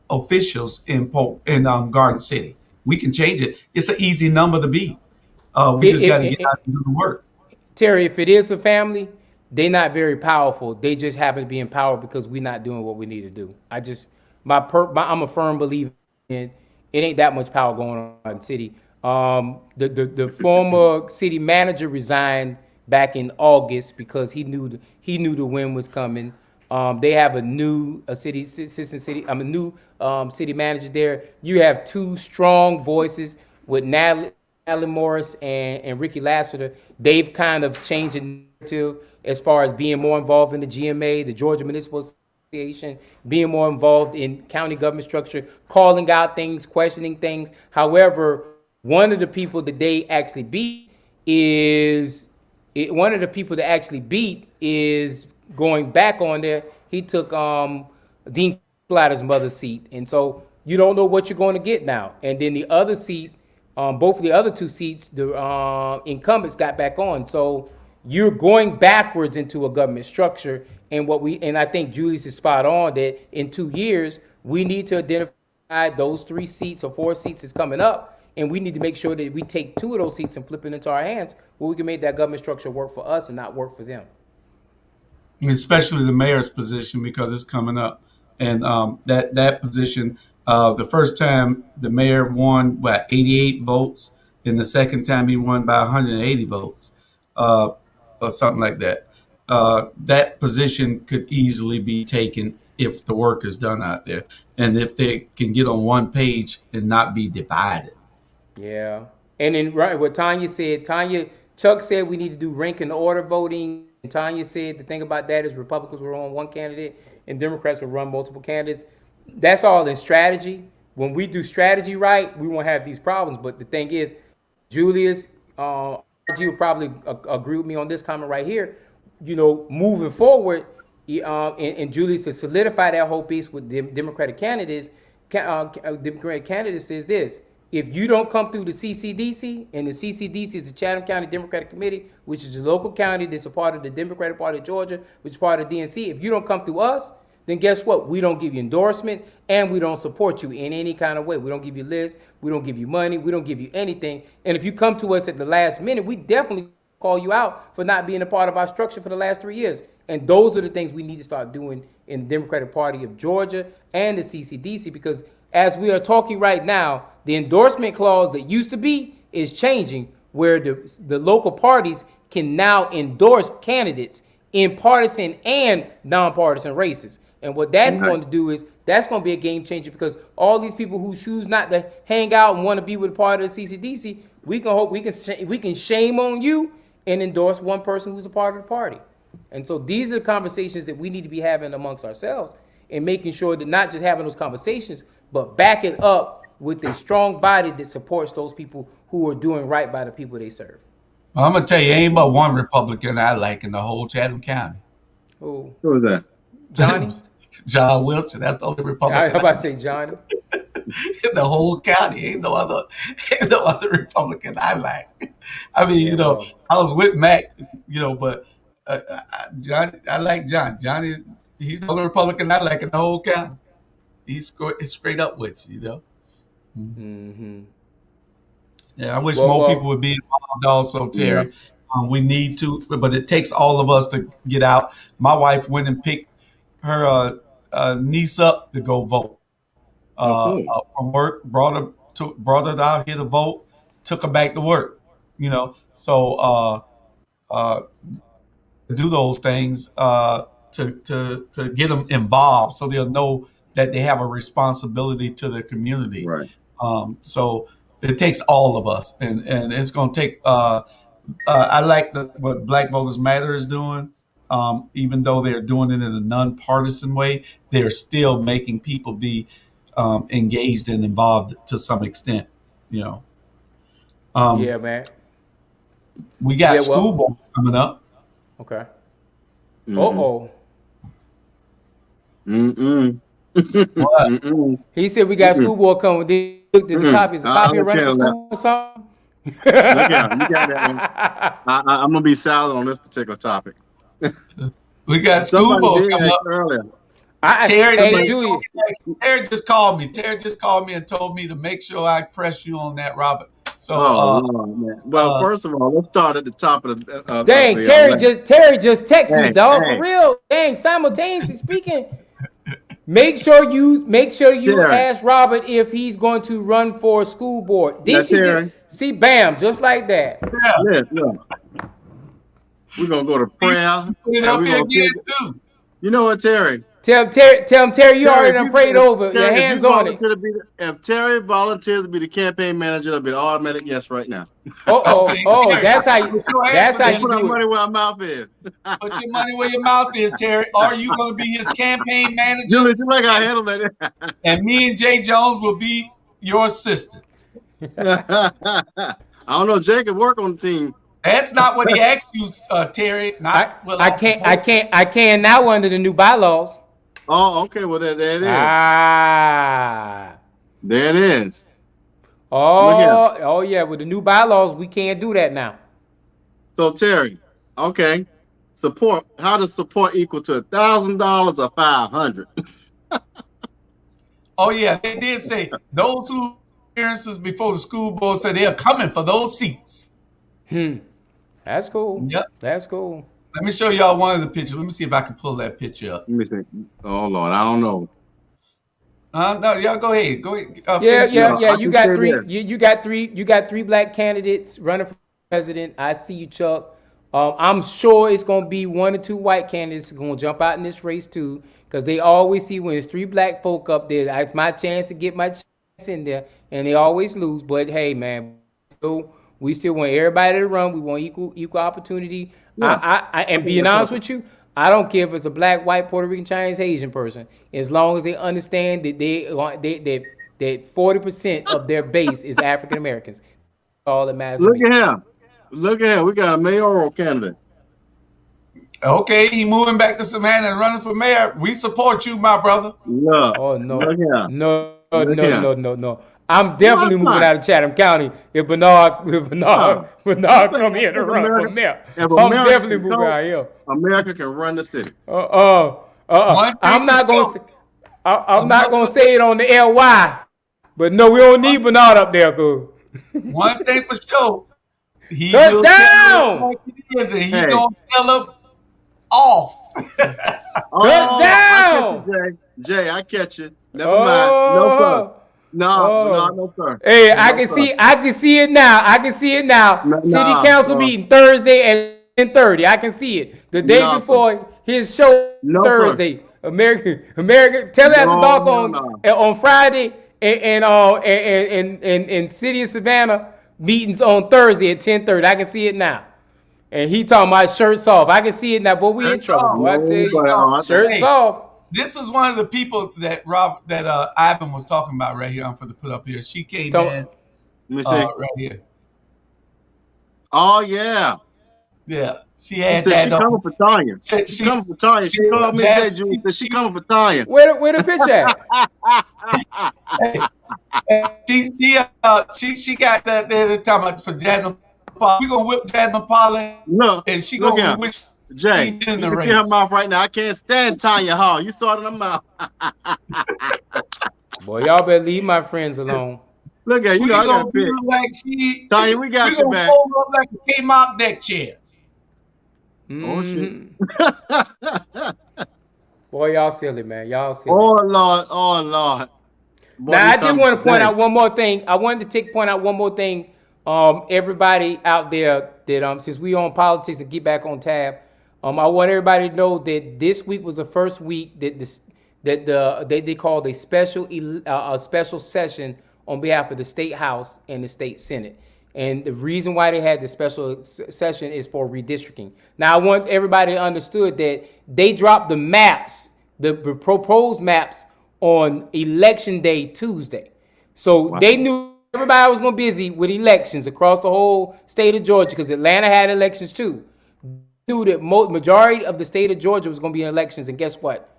officials in Garden City. We can change it. It's an easy number to beat. We just got to get out and do the work. Terry, if it is a family, they're not very powerful. They just happen to be in power because we're not doing what we need to do. I'm a firm believer in it ain't that much power going on in the city. The former city manager resigned back in August because he knew the win was coming. They have a new city manager there. You have two strong voices with Natalie Morris and Ricky Lassiter. They've kind of changed the narrative as far as being more involved in the GMA, the Georgia Municipal Association, being more involved in county government structure, calling out things, questioning things. However, one of the people that they actually beat is going back on there. He took Dean Slatter's mother's seat, and so you don't know what you're going to get now. And then the other seat, both of the other two seats, the incumbents got back on. So you're going backwards into a government structure. And I think Julius is spot on that in 2 years we need to identify those 3 seats or 4 seats that's coming up, and we need to make sure that we take 2 of those seats and flip it into our hands where we can make that government structure work for us and not work for them. Especially the mayor's position because it's coming up, and that position, the first time the mayor won by 88 votes, and the second time he won by 180 votes, or something like that. That position could easily be taken if the work is done out there, and if they can get on one page and not be divided. Yeah. And then right what Chuck said we need to do rank and order voting. And Tanya said the thing about that is Republicans will run one candidate and Democrats will run multiple candidates. That's all in strategy. When we do strategy right, we won't have these problems. But the thing is, Julius, RG will probably agree with me on this comment right here. Moving forward, and Julius to solidify that whole piece with the Democratic candidates, Democratic candidates says this: if you don't come through the CCDC, and the CCDC is the Chatham County Democratic Committee, which is a local county that's a part of the Democratic Party of Georgia, which is part of the DNC, if you don't come through us, then guess what? We don't give you endorsement, and we don't support you in any kind of way. We don't give you lists, we don't give you money, we don't give you anything. And if you come to us at the last minute, we definitely call you out for not being a part of our structure for the last 3 years. And those are the things we need to start doing in the Democratic Party of Georgia and the CCDC, because as we are talking right now, the endorsement clause that used to be is changing, where the local parties can now endorse candidates in partisan and nonpartisan races. And what that's going to do is that's going to be a game changer, because all these people who choose not to hang out and want to be with a part of the CCDC, we can shame on you and endorse one person who's a part of the party. And so these are the conversations that we need to be having amongst ourselves, and making sure that not just having those conversations, but back it up with a strong body that supports those people who are doing right by the people they serve. Well, I'm gonna tell you, ain't but one Republican I like in the whole Chatham County. Who? Who was that? Johnny? John Wiltshire. That's the only Republican. I about to say Johnny. In the whole county, ain't no other Republican I like. I mean, I was with Mac, but John, I like John. Johnny, he's the only Republican I like in the whole county. He's straight up with you, Mm-hmm. Yeah, I wish more people would be involved also, Terry. Yeah. We need to, but it takes all of us to get out. My wife went and picked her niece up to go vote from work, brought her out here to vote, took her back to work, so do those things to get them involved so they'll know that they have a responsibility to the community. Right. So it takes all of us, and it's going to take. I like what Black Voters Matter is doing. Even though they're doing it in a nonpartisan way, they're still making people be engaged and involved to some extent. Yeah, man. We got school board coming up. Okay. Mm-mm. What? He said we got school board coming. They looked at the copies. A copy running for school or something? Look out, you got that one. I'm gonna be silent on this particular topic. We got school Somebody bowl did coming ask up. earlier. Terry, Hey, Terry, Julia. Terry just called me. Terry just called me and told me to make sure I press you on that, Robert. So, Oh Lord, man. Well, first of all, let's start at the top of Dang, the list. Terry just text me, Hey, dog. For hey, real. Dang, simultaneously speaking. Make sure you Terry. ask Robert if he's going to run for school board. Now, Did she just Terry, see? Bam, just like that. yeah, look. We're gonna go to prayer, she put it and up we're here gonna again pick. too. You know what, Terry? Tell him, Terry, you Terry, already done prayed over. Your Terry, if hands you on it. volunteer to be, if Terry volunteers to be the campaign manager, it'll be an automatic yes right now. Okay, Oh, Terry, put your that's answer how Let's there. you put our do it. money where our mouth is. Put your money where your mouth is, Terry. Are you going to be his campaign manager? Julie, you like I handle that. And me and Jay Jones will be your assistants. I don't know. Jake could work on the team. That's not what he asked you, Terry. I Not will I I can't support. I can now under the new bylaws. Oh, okay. Well, there it is. Ah. There it is. Look here. Oh yeah, with the new bylaws, we can't do that now. So Terry, okay. Support. How does support equal to $1,000 or 500? Oh yeah, they did say those who appearances before the school board said they are coming for those seats. That's cool. Yep. That's cool. Let me show y'all one of the pictures. Let me see if I can pull that picture up. Let me see. Oh Lord, I don't know. No, y'all go ahead. Go ahead. Yeah, Finish yeah, up. yeah. I You can got say three. this. You got three black candidates running for president. I see you, Chuck. I'm sure it's gonna be one or two white candidates gonna jump out in this race too, because they always see when it's three black folk up there. It's my chance to get my chance in there, and they always lose. But hey, man, we still want everybody to run. We want equal opportunity. Yeah. And being honest with you, I don't care if it's a black, white, Puerto Rican, Chinese, Asian person, as long as they understand that that 40% of their base is African Americans. All that matters. Look at him. Look at him. We got a mayoral candidate. Okay, he moving back to Savannah and running for mayor. We support you, my brother. Look. Oh no, Look here. no, Look here. no. I'm definitely Why moving not? out of Chatham County if Bernard come here to run for mayor. If I'm America definitely can moving go, out here. America can run the city. One thing I'm not for gonna. sure. Say, I'm not gonna say it on the LY, but no, we don't need Bernard up there, cuz. One thing for sure. He Touchdown! will tell you like it is, and he Hey. gonna tell him off. Oh, Touchdown! I catch you, Jay. I catch you. Never mind. No, sir. No, sir. Hey, No, I can sir. see it now. I can see it now. No, City no, council no. meeting Thursday at 10:30. I can see it. The day No, sir. before his show No, sir. Thursday. American. Tell that the No, dog no. on Friday and City of Savannah meetings on Thursday at 10:30. I can see it now. And he talking about shirts off. I can see it now, but we in Shirts trouble. off. Boy, I tell No, you, but, shirts Hey. off. This is one of the people that Ivan was talking about right here. I'm for to put up here. She came So- in Let me see. right here. Oh yeah. Yeah, she She had said she that. coming for Tanya. She coming for Tanya. She called me today, Julie. Said she coming for Tanya. Where the picture at? She got that there talking about for Jasmine Polly. We gonna whip Jasmine Polly, Look, and she look gonna here. wish Jay, she in you the can see her race. mouth right now. I can't stand Tanya Hall. You saw it in her mouth. Boy, y'all better leave my friends alone. Look at you. We Know, I gonna got be picked. like she. Tanya, we got we you gonna back. fold up like a K-Mop deck chair. Oh shit. Boy, y'all silly, man. Y'all silly. Oh Lord. Oh Lord. Boy, Now, you I did coming want to point today. out one more thing. I wanted to point out one more thing. Everybody out there that since we on politics and get back on tab, I want everybody to know that this week was the first week that they called a special session on behalf of the state house and the state senate. And the reason why they had the special session is for redistricting. Now, I want everybody to understood that they dropped the maps, the proposed maps on election day Tuesday. So they knew everybody was going to be busy with elections across the whole state of Georgia because Atlanta had elections too. Knew that majority of the state of Georgia was going to be in elections, and guess what?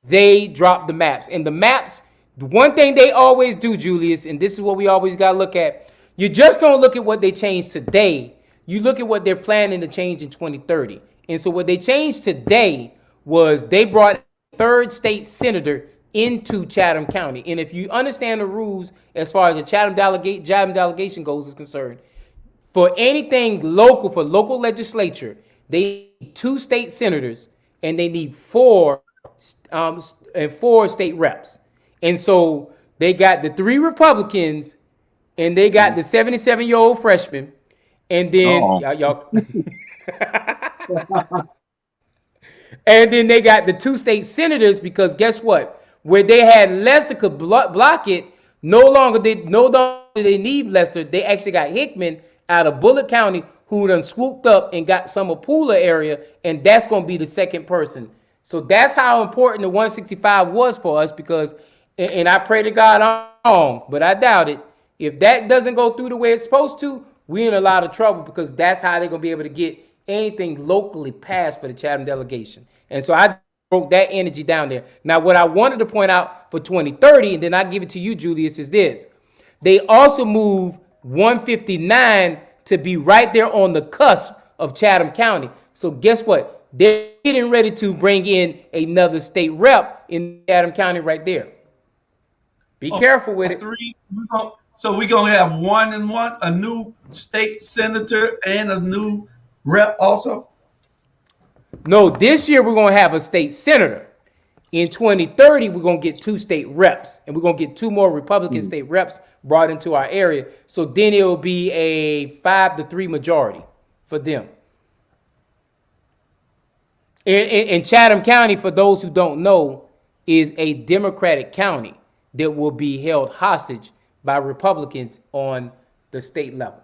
They dropped the maps. And the maps, the one thing they always do, Julius, and this is what we always got to look at, you just don't look at what they changed today. You look at what they're planning to change in 2030. And so what they changed today was they brought a third state senator into Chatham County. And if you understand the rules as far as the Chatham delegation goes is concerned, for anything local, for local legislature, they need two state senators and they need four state reps. And so they got the three Republicans and they got the 77-year-old freshman, and then y'all and then they got the two state senators, because guess what? Where they had Lester could block it, no longer they need Lester. They actually got Hickman out of Bullitt County, who done swooped up and got some of Pooler area, and that's going to be the second person. So that's how important the 165 was for us, because, and I pray to God I'm wrong, but I doubt it. If that doesn't go through the way it's supposed to, we're in a lot of trouble, because that's how they're going to be able to get anything locally passed for the Chatham delegation. And so I broke that energy down there. Now, what I wanted to point out for 2030, and then I give it to you, Julius, is this. They also moved 159 to be right there on the cusp of Chatham County. So guess what? They're getting ready to bring in another state rep in Chatham County right there. Be careful with it. So we're going to have one and one, a new state senator and a new rep also? No, this year we're going to have a state senator. In 2030, we're going to get two state reps, and we're going to get two more Republican state reps brought into our area. So then it will be a 5-3 majority for them. And Chatham County, for those who don't know, is a Democratic county that will be held hostage by Republicans on the state level.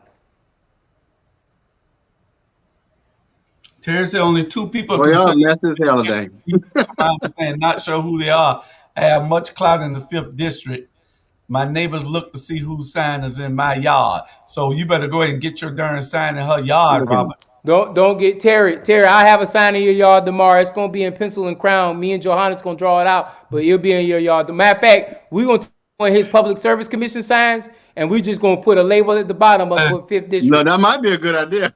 Terry said only two people y'all messed his holiday. I understand, not sure who they are. I have much clout in the 5th district. My neighbors look to see whose sign is in my yard. So you better go ahead and get your darn sign in her yard, Robert. Don't get Terry. I have a sign in your yard tomorrow. It's gonna be in pencil and crown. Me and Johannes gonna draw it out, but it'll be in your yard. As a matter of fact, we're gonna take one of his public service commission signs, and we're just gonna put a label at the bottom of 5th district. No, that might be a good idea.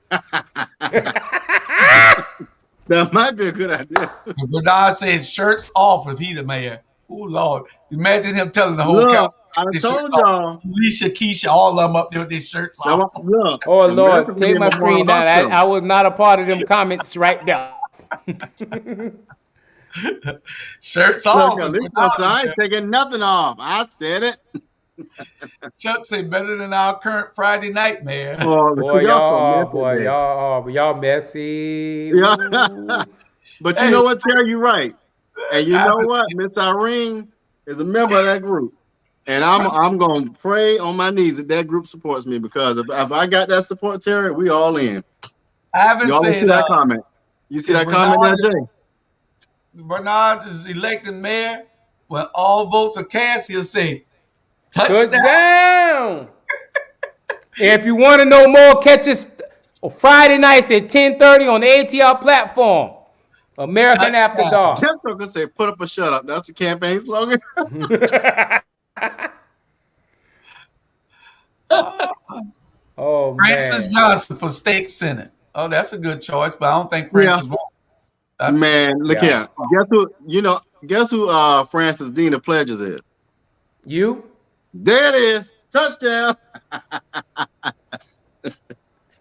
That might be a good idea. Bernard said shirts off if he the mayor. Oh, Lord. Imagine him telling the whole council. I told y'all. Alicia, Keisha, all of them up there with their shirts off. Look, oh, Lord, take my screen down. I was not a part of them comments right there. Shirts off. I ain't taking nothing off. I said it. Chuck say better than our current Friday night, man. Boy, y'all messy. Yeah. But you know what, Terry, you're right. And you know what? Miss Irene is a member of that group. And I'm going to pray on my knees that group supports me, because if I got that support, Terry, we all in. I haven't see that comment. You see that comment that day? Bernard is elected mayor. When all votes are cast, he'll say, touchdown. If you want to know more, catch us Friday nights at 10:30 on the ATR platform. American After Dark. Jeff Tucker said, "Put up or shut up." That's the campaign slogan. Oh, Francis Johnson for state senate. Oh, that's a good choice, but I don't think Francis won't. Man, look here. Guess who Francis Dean of Pledges is? You? There it is. Touchdown.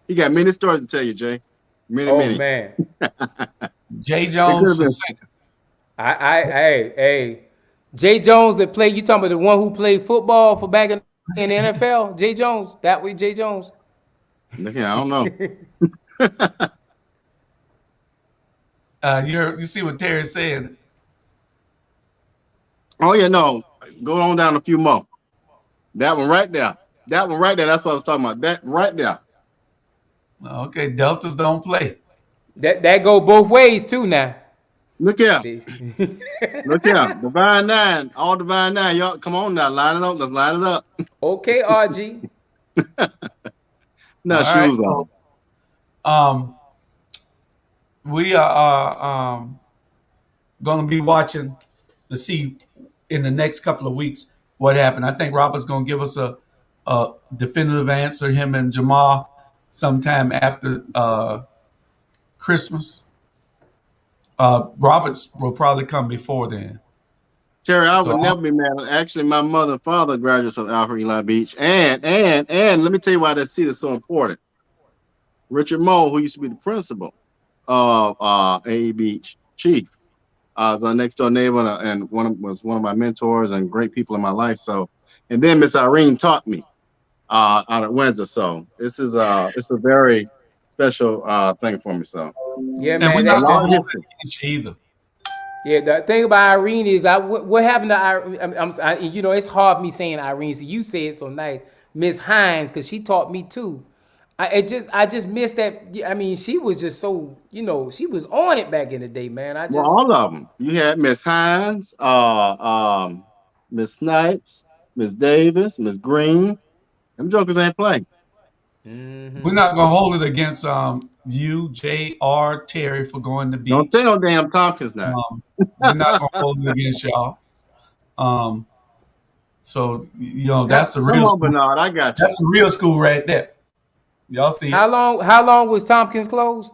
He got many stories to tell you, Jay. Many. Man. Jay Jones for second. Hey. Jay Jones that played, you talking about the one who played football for back in the NFL? Jay Jones. That way, Jay Jones. Look here, I don't know. You see what Terry's saying? Oh, yeah, no. Go on down a few more. That one right there. That's what I was talking about. That right there. Okay, Deltas don't play. That go both ways too now. Look here. Look here. Divine Nine. All Divine Nine. Y'all come on now. Line it up. Let's line it up. Okay, RG. No, shoes on. We are going to be watching to see in the next couple of weeks what happened. I think Robert's going to give us a definitive answer, him and Jamal, sometime after Christmas. Roberts will probably come before then. Terry, I So would never be mad. Actually, my mother and father graduates of Alfred Eli Beach, and let me tell you why that seat is so important. Richard Moe, who used to be the principal of AE Beach Chief, is our next door neighbor and was one of my mentors and great people in my life. So, and then Miss Irene taught me out at Windsor. So this is it's a very special thing for me. So Yeah, and we're man. a not lot gonna of hold history. it against you either. Yeah, the thing about Irene is, what happened to Irene? You know, it's hard me saying Irene. So you say it so nice, Miss Hines, because she taught me too. I just missed that. I mean, she was just so, you know, she was on it back in the day, man. Well, all of them. You had Miss Hines, Miss Snipes, Miss Davis, Miss Green. Them jokers ain't playing. We're not gonna hold it against you, J.R. Terry for going to the Don't say beach. no damn Tompkins now. We're not gonna hold it against y'all. Um, so Come that's the real on, school. Bernard, I got you. That's the real school right there. Y'all see it? How long was Tompkins closed?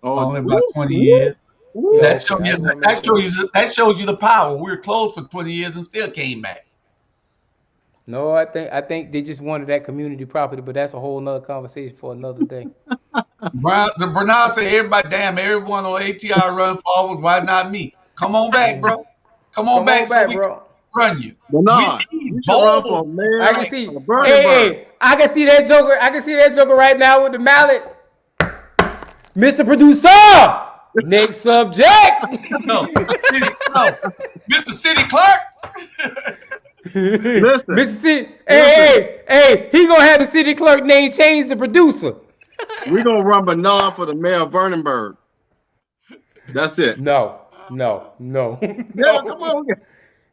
Oh, Only about woo, 20 woo, years. Yeah, woo. That okay. shows I you just want to make that sure. shows you that shows you the power. We were closed for 20 years and still came back. No, I think they just wanted that community property, but that's a whole nother conversation for another day. Bernard said, "Everybody, damn, everyone on ATR run forward. Why not me? Come on back, bro. Come on Come back on so back, we can bro. run you. We Bernard, need you should run for bold, I mayor can black of see. Burning Bird. Hey, I can see that Joker. I can see that Joker right now with the mallet. Mr. Producer, next subject. no, no, Mr. City Clerk. Listen, Mississippi. listen. Hey, he gonna have the city clerk name changed to producer. We're gonna run Bernard for the mayor of Burning Bird. That's it. No, no, no, Yeah, come no. on.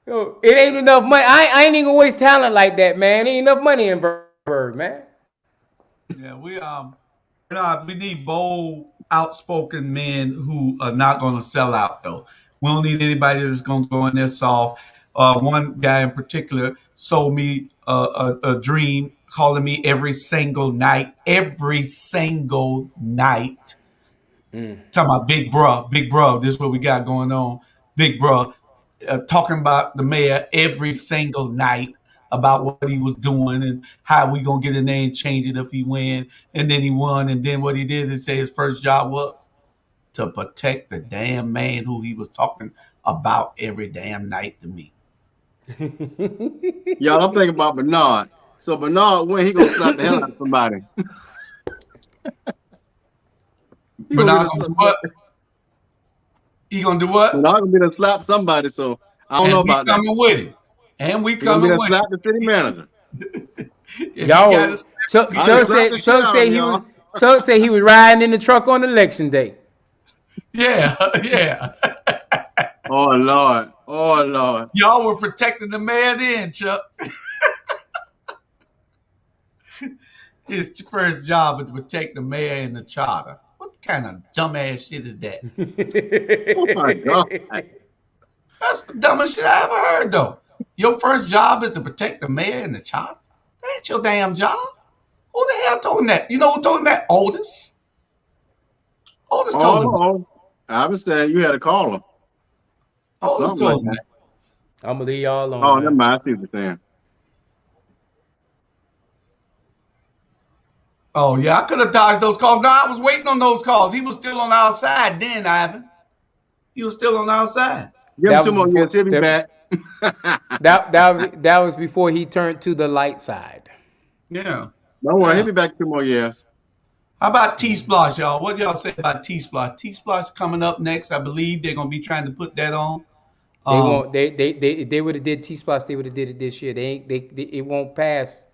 No. It ain't enough money. I ain't even gonna waste talent like that, man. Ain't enough money in Bird, man. Yeah, Bernard, we need bold, outspoken men who are not going to sell out. Though we don't need anybody that's going to go in there soft. One guy in particular sold me a dream, calling me every single night. Talking about big bro, this is what we got going on, big bro. Talking about the mayor every single night about what he was doing and how we gonna get in there and change it if he win. And then he won. And then what he did is say his first job was to protect the damn man who he was talking about every damn night to me. Y'all, I'm thinking about Bernard. So Bernard, when he gonna slap the hell out of somebody? He But gonna now be gonna do the what? He gonna do what? Bernard gonna be to slap somebody. So I don't know And we about that. coming with him. And we He gonna be coming to with slap the city manager. him. If he got Y'all, to, I just slapped the shit out of him, y'all. Chuck said he was riding in the truck on election day. yeah, yeah. Oh Lord, oh Lord. Y'all were protecting the man then, Chuck. His first job was to protect the mayor and the charter. What kind of dumbass shit is that? Oh my God. That's the dumbest shit I ever heard, though. Your first job is to protect the mayor and the charter? That ain't your damn job. Who the hell told him that? You know who told him that? Otis. Otis told him. Oh, I was saying you had to call him. Otis Something like told him that. that. I'm gonna leave y'all alone. Oh, man. never mind. I see what you're saying. Oh, yeah, I could have dodged those calls. No, I was waiting on those calls. He was still on our side then, Ivan. He was still on our side. Give him That 2 was more before years. He'll be back. that was before he turned to the light side. Yeah. Don't worry, Yeah. he'll be back 2 more years. How about T-Splosh, y'all? What y'all say about T-Splosh? T-Splosh coming up next. I believe they're going to be trying to put that on. They won't. They would have did T-Spots. They would have did it this year. They ain't. They it won't pass.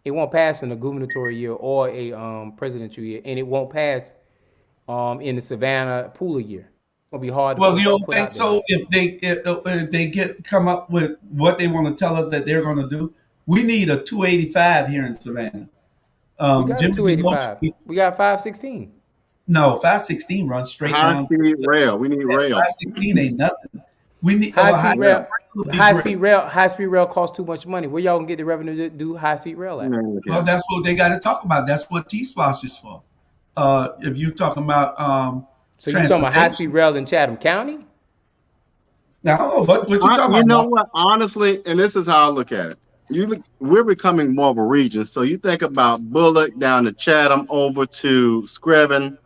It won't pass in a gubernatorial year or a presidential year, and it won't pass in the Savannah Pooler year. It'll be hard to Well, you don't put think out there. so? If they come up with what they want to tell us that they're going to do, we need a 285 here in Savannah. We got a Jimmy B. Walsh, 285. We got 516. no, 516 runs straight High down. speed rail. We need rail. 516 ain't nothing. We need High speed rail. would be High great. speed rail. High speed rail costs too much money. Where y'all gonna get the revenue to do high speed rail at? Man, look at Well, him. that's what they got to talk about. That's what T-Splosh is for. If you're talking about So you talking about high speed transportation. rail in Chatham County? Now, what you talking You know about? what? Honestly, and this is how I look at it. We're becoming more of a region. So you think about Bullock down to Chatham, over to Screven,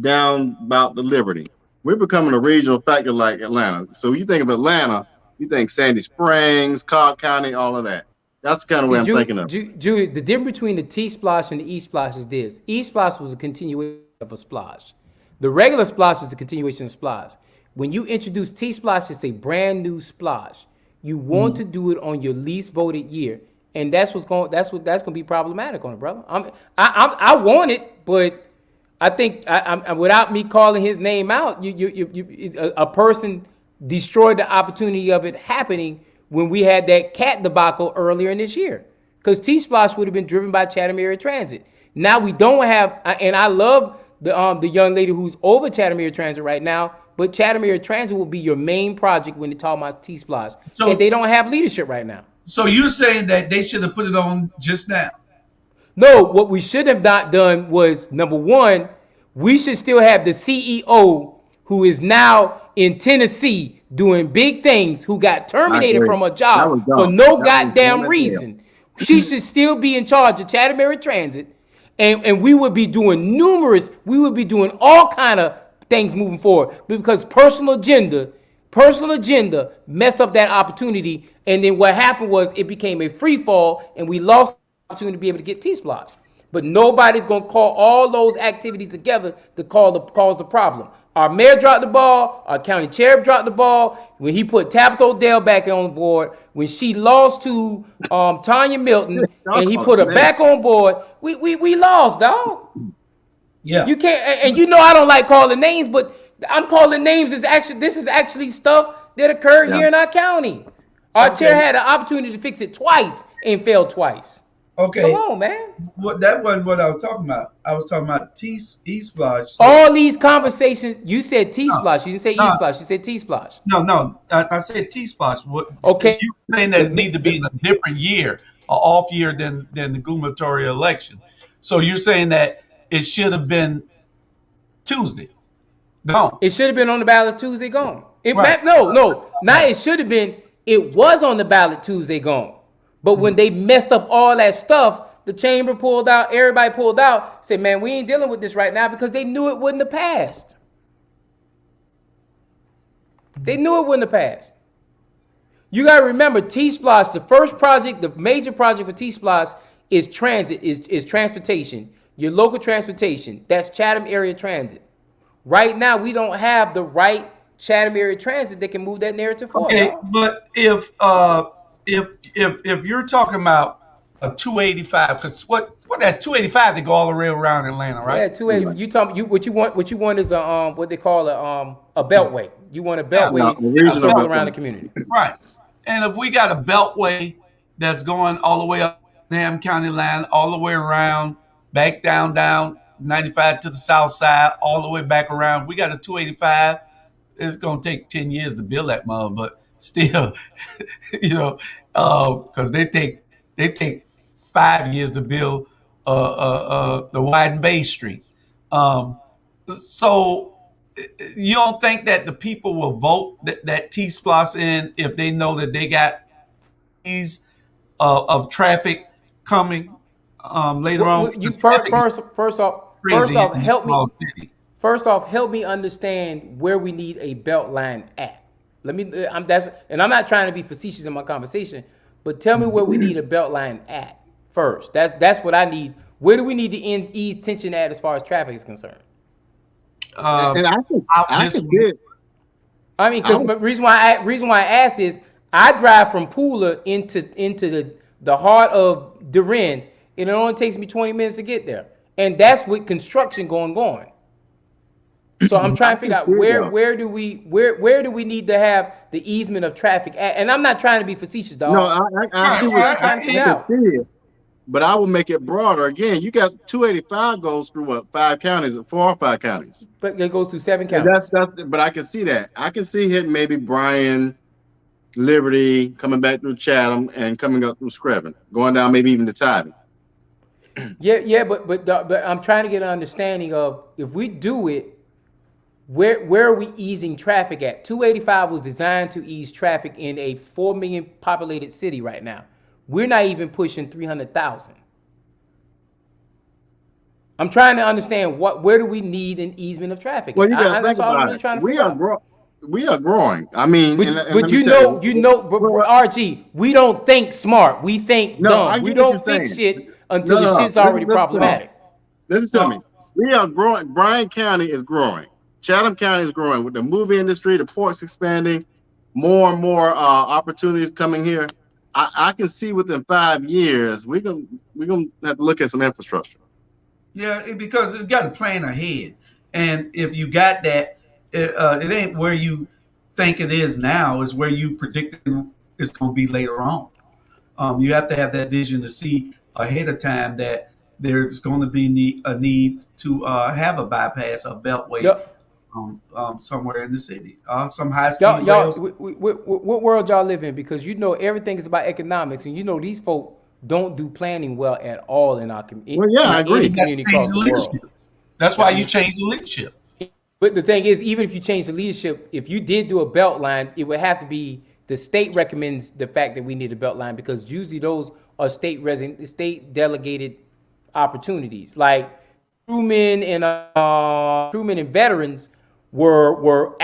down about the Liberty. We're becoming a regional factor like Atlanta. So you think of Atlanta, you think Sandy Springs, Cobb County, all of that. That's the kind of way See, I'm thinking of. Julie, the difference between the T splash and the E splash is this: E splash was a continuation of a splash. The regular splash is a continuation of splash. When you introduce T splash, it's a brand new splash. You want to do it on your least voted year, and that's gonna be problematic on it, brother. I want it, but I think without me calling his name out, a person destroyed the opportunity of it happening when we had that cat debacle earlier in this year. Because T-Splosh would have been driven by Chatham Area Transit. Now we don't have, and I love the young lady who's over Chatham Area Transit right now, but Chatham Area Transit will be your main project when they talk about T-Splosh. And they So, don't have leadership right now. so you're saying that they should have put it on just now? No, what we should have not done was, number one, we should still have the CEO who is now in Tennessee doing big things, who got I terminated agree. from a That was job for dumb. no That was dumb goddamn as hell. reason. She should still be in charge of Chatham Area Transit, and we would be doing all kind of things moving forward, because personal agenda messed up that opportunity, and then what happened was it became a free fall, and we lost the opportunity to be able to get T-Splosh. But nobody's gonna call all those activities together to cause the problem. Our mayor dropped the ball. Our county chair dropped the ball when he put Tabitha O'Dell back on board. When she lost to Tanya Milton, and he Oh, put her man. back on board, we lost, dog. Yeah. You can't, and you know I don't like calling names, but I'm calling names. This is actually stuff that occurred Yeah. here in our county. Our chair Okay. had an opportunity to fix it twice and failed twice. Come Okay. on, man. That wasn't what I was talking about. I was talking about E-Splash. So, All these conversations, you said T no, splash. You didn't say E no, splash. You said T splash. no. I said T-Splash. What Okay. you saying that it need to be in a different year, a off year than the gubernatorial election. So you're saying that it should have been Tuesday. Gone. It should have been on the ballot Tuesday gone. Right. No. Not it should have been. It was on the ballot Tuesday gone. But when they messed up all that stuff, the chamber pulled out, everybody pulled out, said, man, we ain't dealing with this right now, because they knew it wouldn't have passed. They knew it wouldn't have passed. You got to remember, T-Splosh, the first project, the major project for T-Splosh is transit, is transportation, your local transportation. That's Chatham Area Transit. Right now, we don't have the right Chatham Area Transit that can move that narrative forward. Okay, Dog. but if you're talking about a 285, because what that's 285 to go all the way around Atlanta, Yeah, right? 280. You talking what you want is a what they call a beltway. You want a Yeah, No, beltway a to regional circle around beltway. the community. right. And if we got a beltway that's going all the way up Ham County line, all the way around, back down 95 to the south side, all the way back around, we got a 285. It's gonna take 10 years to build that mother, but still, you know, because they take 5 years to build the Widen Bay Street. Um, so you don't think that the people will vote that T-Splosh in if they know that they got ease of traffic coming later on? You Because traffic is first crazy off, in this help me. small city. First off, help me understand where we need a belt line at. Let me. I'm not trying to be facetious in my conversation, but tell me where we need a belt line at first. That's what I need. Where do we need to ease tension at as far as traffic is concerned? And I think Out I this could week. get. I mean, I because would, the reason why I ask is I drive from Pooler into the heart of Durin, and it only takes me 20 minutes to get there, and that's with construction going on. So I'm trying to figure out where do we need to have the easement of traffic at? And I'm not trying to be facetious, dog. no, I Right, see I'm what trying to I figure can out. see it, but I will make it broader. Again, you got 285 goes through what, 5 counties, 4 or 5 counties. But it goes through 7 And counties. but I can see that. I can see hitting maybe Bryan, Liberty, coming back through Chatham, and coming up through Screven, going down maybe even to Tybee. Yeah, but I'm trying to get an understanding of if we do it, where are we easing traffic at? 285 was designed to ease traffic in a 4 million populated city right now. We're not even pushing 300,000. I'm trying to understand where do we need an easement of traffic Well, at? you got to That's think all I'm about really it. trying to figure out. We are growing. I mean, and But let me tell you, but well, RG, we don't think smart. We think no, I dumb. We get what you're don't fix saying. shit No, until the no, no. shit's already Listen to me. problematic. Listen to me. Well, We are growing. Bryan County is growing. Chatham County is growing with the movie industry, the ports expanding, more and more opportunities coming here. I can see within 5 years we're gonna have to look at some infrastructure. yeah, because it's got to plan ahead, and if you got that, it ain't where you think it is now. It's where you predict it's going to be later on. You have to have that vision to see ahead of time that there's going to be a need to have a bypass, a beltway Yup. somewhere in the city, some high speed Y'all, rails. what world y'all live in? Because you know everything is about economics, and you know these folk don't do planning well at all in our Well, yeah, I any agree. You got to community change across the the world. leadership. That's why you change the leadership. But the thing is, even if you change the leadership, if you did do a belt line, it would have to be the state recommends the fact that we need a belt line because usually those are state delegated opportunities. Like Truman and veterans were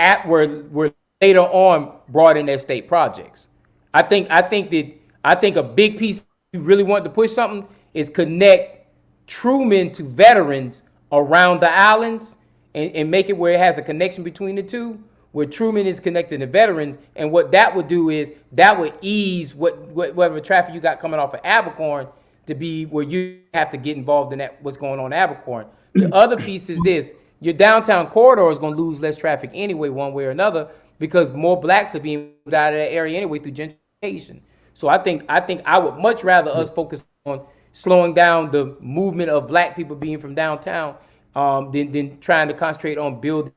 later on brought in as state projects. I think a big piece you really want to push something is connect Truman to veterans around the islands and make it where it has a connection between the two, where Truman is connected to veterans. And what that would do is that would ease whatever traffic you got coming off of Abercorn to be where you have to get involved in that what's going on in Abercorn. The other piece is this: your downtown corridor is going to lose less traffic anyway, one way or another, because more blacks are being moved out of that area anyway through gentrification. So I would much rather us focus on slowing down the movement of black people being from downtown than trying to concentrate on building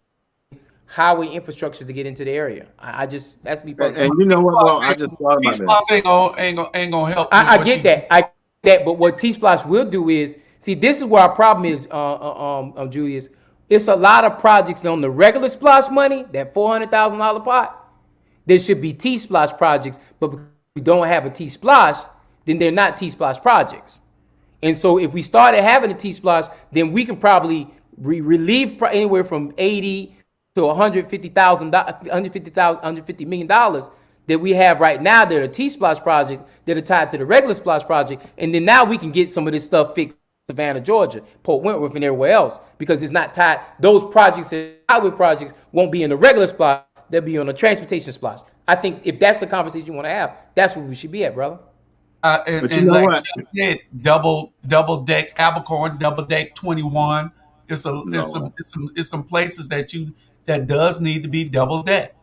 highway infrastructure to get into the area. I just that's me personally. And you know what, bro? T-Splosh I just thought about this. ain't gonna help with I what get you. that. I get that. But what T Splash will do is see. This is where our problem is, Julius. It's a lot of projects on the regular Splash money, that $400,000 pot. There should be T Splash projects, but because we don't have a T Splash, then they're not T Splash projects. And so if we started having a T Splash, then we can probably relieve anywhere from 80 to 150,000, $150 million that we have right now that are T Splash projects that are tied to the regular Splash project. And then now we can get some of this stuff fixed in Savannah, Georgia, Port Wentworth, and everywhere else because it's not tied. Those projects, highway projects, won't be in the regular Splash. They'll be on a transportation Splash. I think if that's the conversation you want to have, that's where we should be at, brother. And, But you and know like what? Jeff said, double deck Abercorn, double deck 21. No. It's some places that does need to be double deck.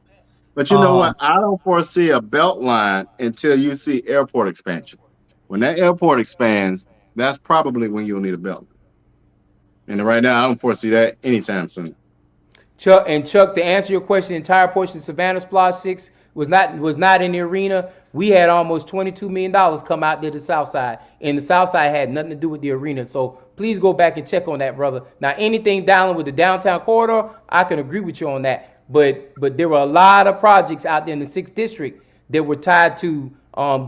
But you know Um, what? I don't foresee a belt line until you see airport expansion. When that airport expands, that's probably when you'll need a belt. And right now, I don't foresee that anytime soon. Chuck, to answer your question, the entire portion of Savannah Splash 6 was not in the arena. We had almost $22 million come out there to the South Side, and the South Side had nothing to do with the arena. So please go back and check on that, brother. Now, anything down with the downtown corridor, I can agree with you on that. But there were a lot of projects out there in the 6th district that were tied to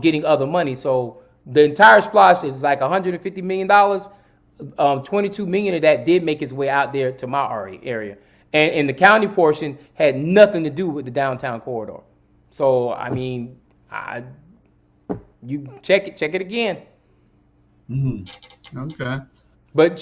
getting other money. So the entire splash is like $150 million. 22 million of that did make its way out there to my area. And the county portion had nothing to do with the downtown corridor. So I mean, you check it again. okay. But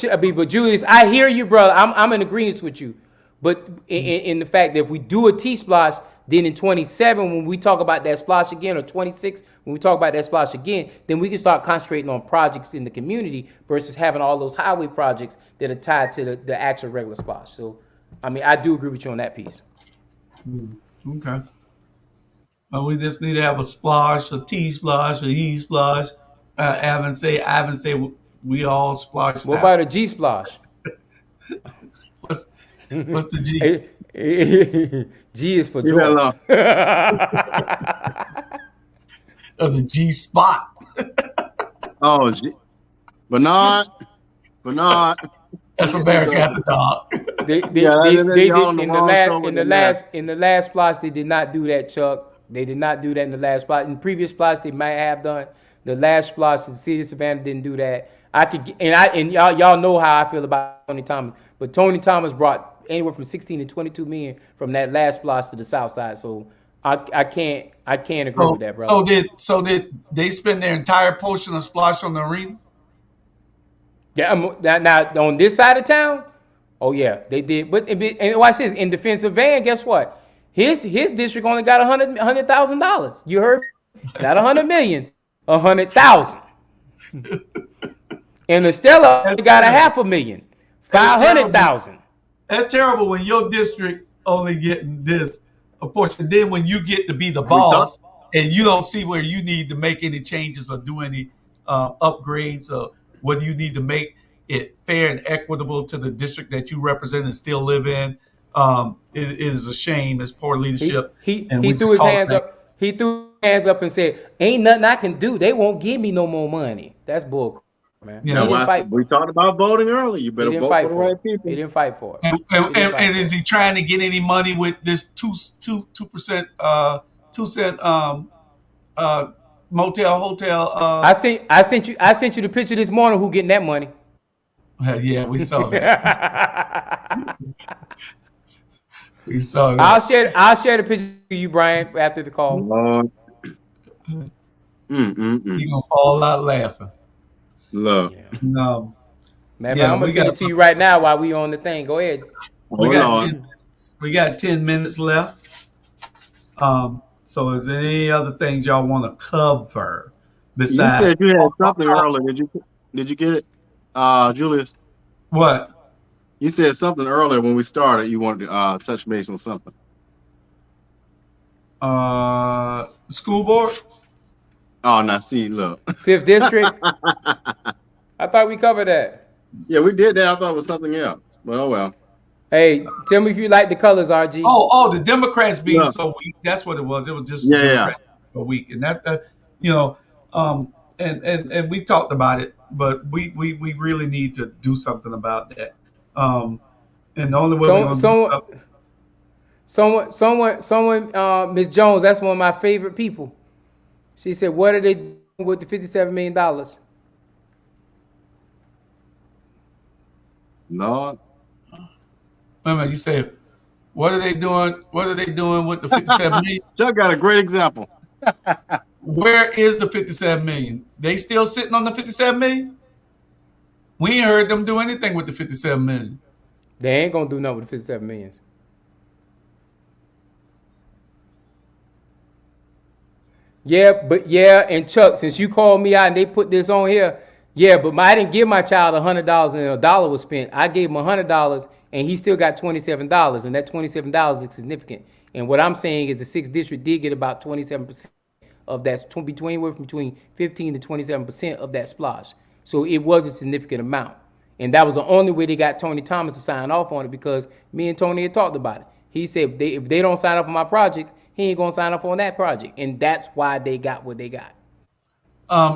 Julius, I hear you, brother. I'm in agreement with you. But in the fact that if we do a T splash, then in 27, when we talk about that splash again, or 26, when we talk about that splash again, then we can start concentrating on projects in the community versus having all those highway projects that are tied to the actual regular splash. So, I mean, I do agree with you on that piece. Okay. We just need to have a splash, a T splash, a E splash. Ivan say we all splashed What out. about a G splash? What's the G? G is for Leave that Georgia. alone. Of the G spot. Oh, Bernard. That's America at the dog. Yeah, y'all on the wrong show with that. In the last splash they did not do that, Chuck. They did not do that in the last splash. In previous splash they might have done. The last splash, the city of Savannah didn't do that. I could and y'all know how I feel about Tony Thomas, but Tony Thomas brought anywhere from 16 to 22 million from that last splash to the south side. So I can't agree with that, bro. So did they spend their entire portion of splash on the arena? Yeah, now on this side of town, oh yeah, they did. But and watch this. In defensive van, guess what? His district only got $100,000. You heard? Not 100 million, 100,000. And Estella only got $500,000, 500,000. That's terrible when your district only getting this a portion. Then when you get to be the boss and you don't see where you need to make any changes or do any upgrades or whether you need to make it fair and equitable to the district that you represent and still live in, it is a shame. It's poor leadership. He threw his hands up. He threw his hands up and said, "Ain't nothing I can do. They won't give me no more money." That's bull, man. Yeah, we talked about voting early. You better vote for the right people. He didn't fight for it. And is he trying to get any money with this 2% 2-cent motel hotel? I sent you the picture this morning. Who getting that money? Yeah, we saw that. We saw that. I'll share the picture to you, Brian, after the call. You're gonna fall out laughing. Look. Yeah. No. Man, I'm gonna send it to you right now while we on the thing. Go ahead. We got 10 minutes left. So is there any other things y'all want to cover besides? You said you had something earlier. Did you get it, Julius? What? You said something earlier when we started. You wanted to touch base on something. School board? Oh, now see, look. 5th district. I thought we covered that. Yeah, we did that. I thought it was something else, but oh well. Hey, tell me if you like the colors, RG. Oh, the Democrats being so weak. That's what it was. It was just Democrats so weak, and that's and we talked about it, but we really need to do something about that. And the only way we're gonna someone, Miss Jones, that's one of my favorite people. She said, "What are they doing with the $57 million?" No. Wait a minute, you said, what are they doing? What are they doing with the 57 million? Chuck got a great example. Where is the 57 million? They still sitting on the 57 million? We ain't heard them do anything with the 57 million. They ain't gonna do nothing with the 57 million. Yeah, and Chuck, since you called me out and they put this on here, but I didn't give my child $100 and $1 was spent. I gave him $100 and he still got $27, and that $27 is significant. And what I'm saying is the 6th district did get about 27% of that, between 15 to 27% of that splash. So it was a significant amount. And that was the only way they got Tony Thomas to sign off on it, because me and Tony had talked about it. He said if they don't sign up on my project, he ain't gonna sign up on that project. And that's why they got what they got.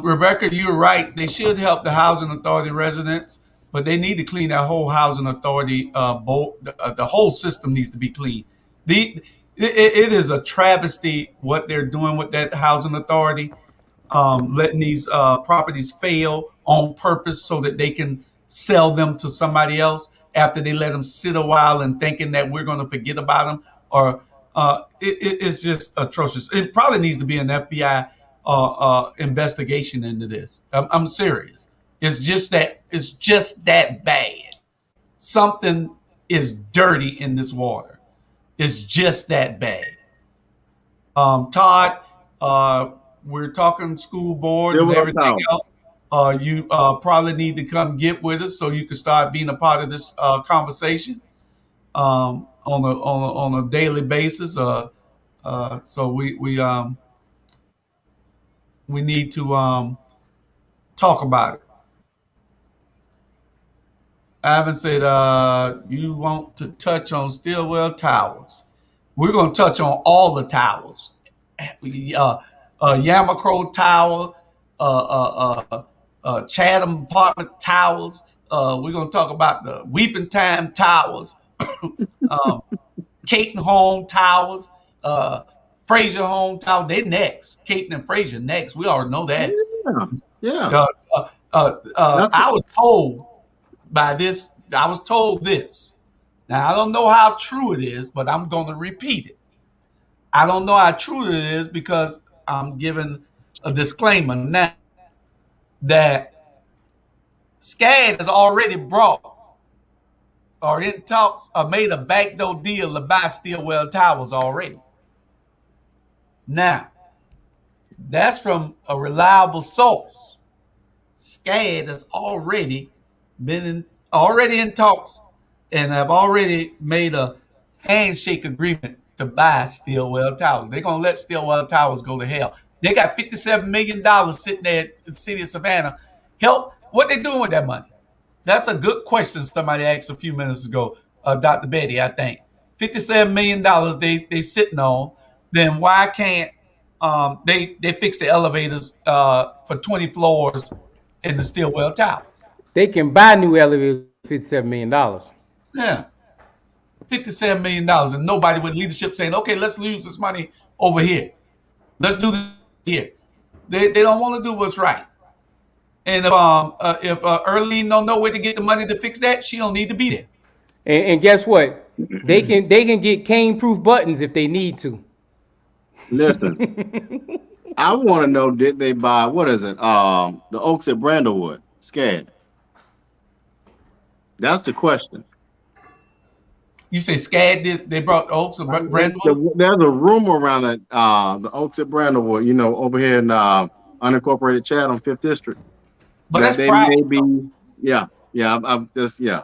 Rebecca, you're right. They should help the housing authority residents, but they need to clean that whole housing authority. The whole system needs to be clean. It is a travesty what they're doing with that housing authority, letting these properties fail on purpose so that they can sell them to somebody else after they let them sit a while and thinking that we're going to forget about them. Or it's just atrocious. It probably needs to be an FBI investigation into this. I'm serious. It's just that bad. Something is dirty in this water. It's just that bad. Todd, we're talking school board and everything else. You probably need to come get with us so you can start being a part of this conversation on a daily basis. So we need to talk about it. Ivan said, you want to touch on Stillwell Towers. We're going to touch on all the towers. Yamacrow Tower, Chatham Apartment Towers, We're going to talk about the Weeping Time Towers, um, Caton Home Towers, uh, Fraser Home Tower. They next. Caton and Fraser next. We already know that. Yeah, yeah. Uh, That's I was told by this. I was told this. Now I don't know how true it is, but I'm going to repeat it. I don't know how true it is because I'm giving a disclaimer now that SCAD has already brought or in talks or made a backdoor deal to buy Stillwell Towers already. Now, that's from a reliable source. SCAD has already in talks and have already made a handshake agreement to buy Stillwell Towers. They're gonna let Stillwell Towers go to hell. They got $57 million sitting there in the city of Savannah. Help, what they doing with that money? That's a good question somebody asked a few minutes ago, Dr. Betty, I think. $57 million they sitting on. Then why can't they fix the elevators for 20 floors in the Stillwell Towers? They can buy new elevators for $57 million. Yeah, $57 million, and nobody with leadership saying, "Okay, let's use this money over here. Let's do this here." They don't want to do what's right. And if Earlene don't know where to get the money to fix that, she don't need to be there. And guess what? They can get cane-proof buttons if they need to. listen. I want to know, did they buy what is it? The Oaks at Brandlewood, SCAD. That's the question. You say SCAD did? They brought Oaks and Brandwood, There's a rumor around that the Oaks at Brandlewood, over here in unincorporated Chad on Fifth District, but that that's they private. may be. Yeah, yeah. I'm just Yeah,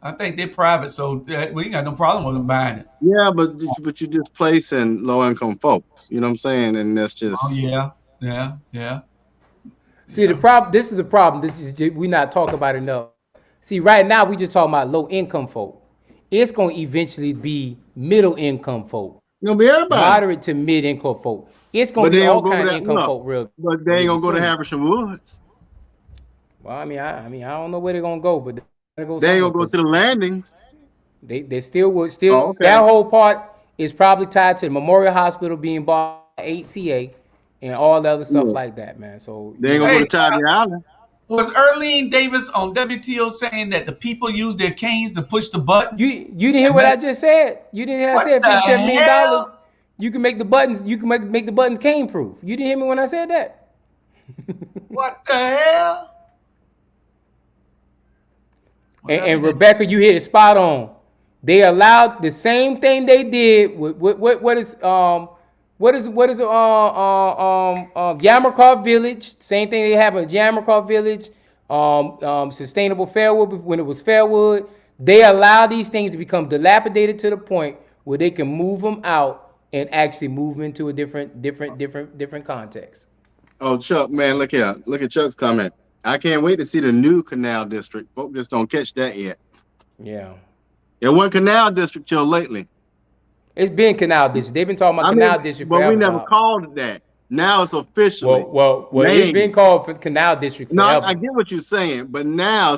I think they're private, so we ain't got no problem with them buying it. Yeah, but you're displacing low income folks. You know what I'm saying? And that's just. Oh yeah. See, the problem. This is the problem. This is we not talking about enough. See, right now we just talking about low income folk. It's going to eventually be middle income folk, Be everybody. moderate to mid income folk. It's going to be all kind of income folk. Real. But they ain't gonna go to Haversham Woods. Well, I don't know where they're gonna go, but they ain't gonna go to the landings. They still would that whole part is probably tied to the Memorial Hospital being bought by HCA and all the other stuff like that, man. So they ain't gonna go to Tybee Island. Was Earlene Davis on WTO saying that the people use their canes to push the buttons? You didn't hear what I just said? You didn't hear I said $57 million. You can make the buttons. You can make the buttons cane proof. You didn't hear me when I said that? What the hell? And Rebecca, you hit it spot on. They allowed the same thing they did with what is Yammercraft Village. Same thing they have in Yammercraft Village. Sustainable Fairwood when it was Fairwood. They allow these things to become dilapidated to the point where they can move them out and actually move them into a different context. Oh, Chuck, man, look here. Look at Chuck's comment. I can't wait to see the new canal district. Folks just don't catch that yet. Yeah. It wasn't canal district till lately. It's been canal district. They've been talking about canal district forever. But we never called it that. Now it's officially. Well, it's been called for canal district forever. No, I get what you're saying, but now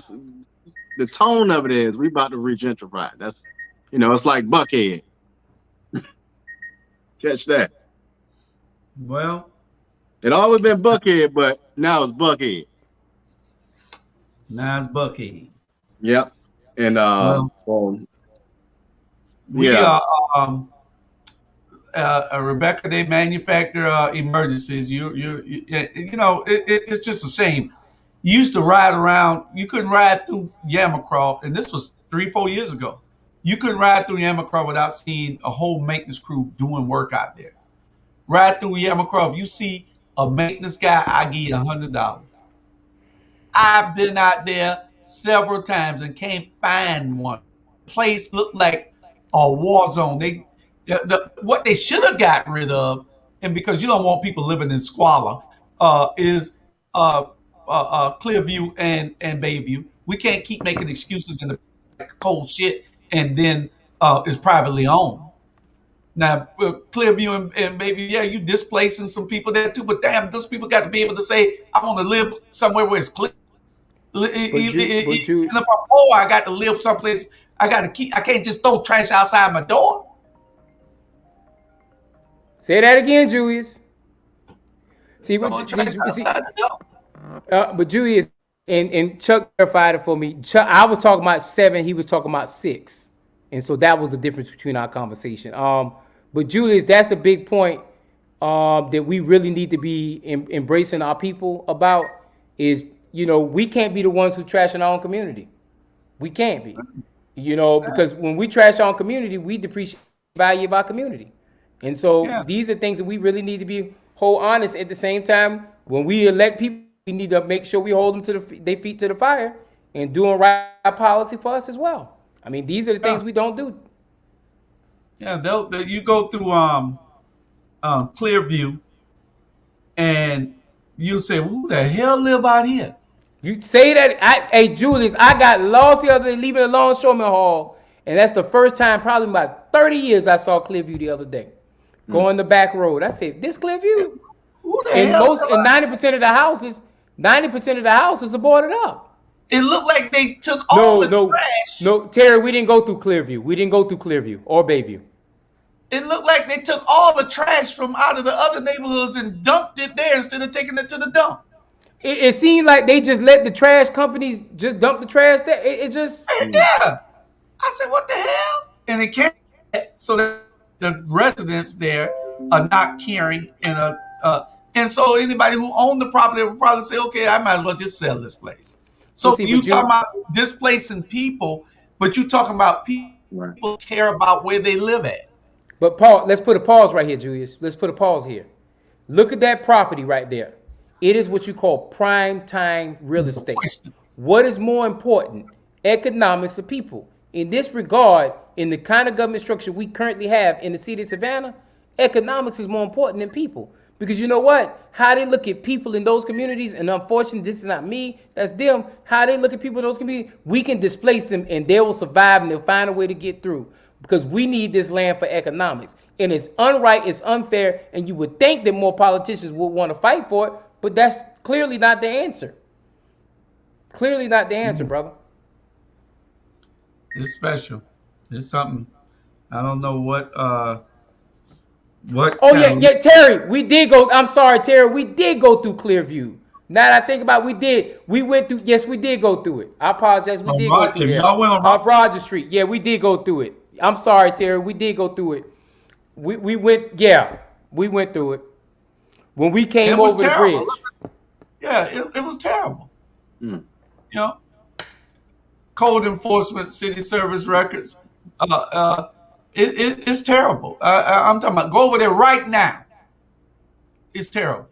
the tone of it is we about to regentrify. That's, it's like Buckhead. Catch that. Well, it always been Buckhead, but now it's Buckhead. Now it's Buckhead. Yep. And we Rebecca, they manufacture emergencies. It's just a shame. You used to ride around. You couldn't ride through Yammercraft, and this was 3-4 years ago. You couldn't ride through Yammercraft without seeing a whole maintenance crew doing work out there. Ride through Yammercraft, you see a maintenance guy, I give you $100. I've been out there several times and can't find one. The place looked like a war zone. What they should have got rid of, and because you don't want people living in squalor, is Clearview and Bayview. We can't keep making excuses in the cold shit and then it's privately owned. Now, Clearview and Bayview, yeah, you displacing some people there too, but damn, those people got to be able to say, I want to live somewhere where it's clear. Even but you if I'm poor, I got to live someplace. I got to keep. I can't just throw trash outside my door. say that again, Julius. See what? Throwing trash See, outside the door. but Julius and Chuck clarified it for me. Chuck, I was talking about 7. He was talking about 6, and so that was the difference between our conversation. But Julius, that's a big point that we really need to be embracing our people about. Is we can't be the ones who trash in our own community. We can't be. Because when we trash our own community, we depreciate the value of our community. And so these are things that we really need to be hold honest. At the same time, when we elect people, we need to make sure we hold them to their feet to the fire and doing right policy for us as well. I mean, these are the things we don't do. Yeah, you go through Clearview, and you say, "Who the hell live out here?" You say that, hey Julius, I got lost the other day leaving a longshoreman hall, and that's the first time probably in about 30 years I saw Clearview the other day. Going the back road. I said, this Clearview? Who the And hell? 90% of the houses are boarded up. It looked like they took all the trash. No, Terry, we didn't go through Clearview. We didn't go through Clearview or Bayview. It looked like they took all the trash from out of the other neighborhoods and dumped it there instead of taking it to the dump. It seemed like they just let the trash companies just dump the trash there. It just Yeah. I said, what the hell? And it came so that the residents there are not caring and so anybody who owned the property would probably say, okay, I might as well just sell this place. So you talking about displacing people, but you talking about people care about where they live at. But Paul, let's put a pause right here, Julius. Let's put a pause here. Look at that property right there. It is what you call prime time real estate. What is more important? Economics of people. In this regard, in the kind of government structure we currently have in the city of Savannah, economics is more important than people. Because you know what? How they look at people in those communities, and unfortunately, this is not me, that's them. How they look at people in those communities, we can displace them and they will survive and they'll find a way to get through. Because we need this land for economics. And it's unright, it's unfair, and you would think that more politicians would want to fight for it, but that's clearly not the answer. Clearly not the answer, brother. It's special. It's something. I don't know what. Oh yeah, Terry. We did go. I'm sorry, Terry. We did go through Clearview. Now that I think about it, we did. We went through. Yes, we did go through it. I apologize. We did go through it. Off Roger Street. Yeah, we did go through it. I'm sorry, Terry. We did go through it. We went. Yeah, we went through it. When we came over the bridge. Yeah, it was terrible. You know, code enforcement, city service records. It's terrible. I'm talking about go over there right now. It's terrible.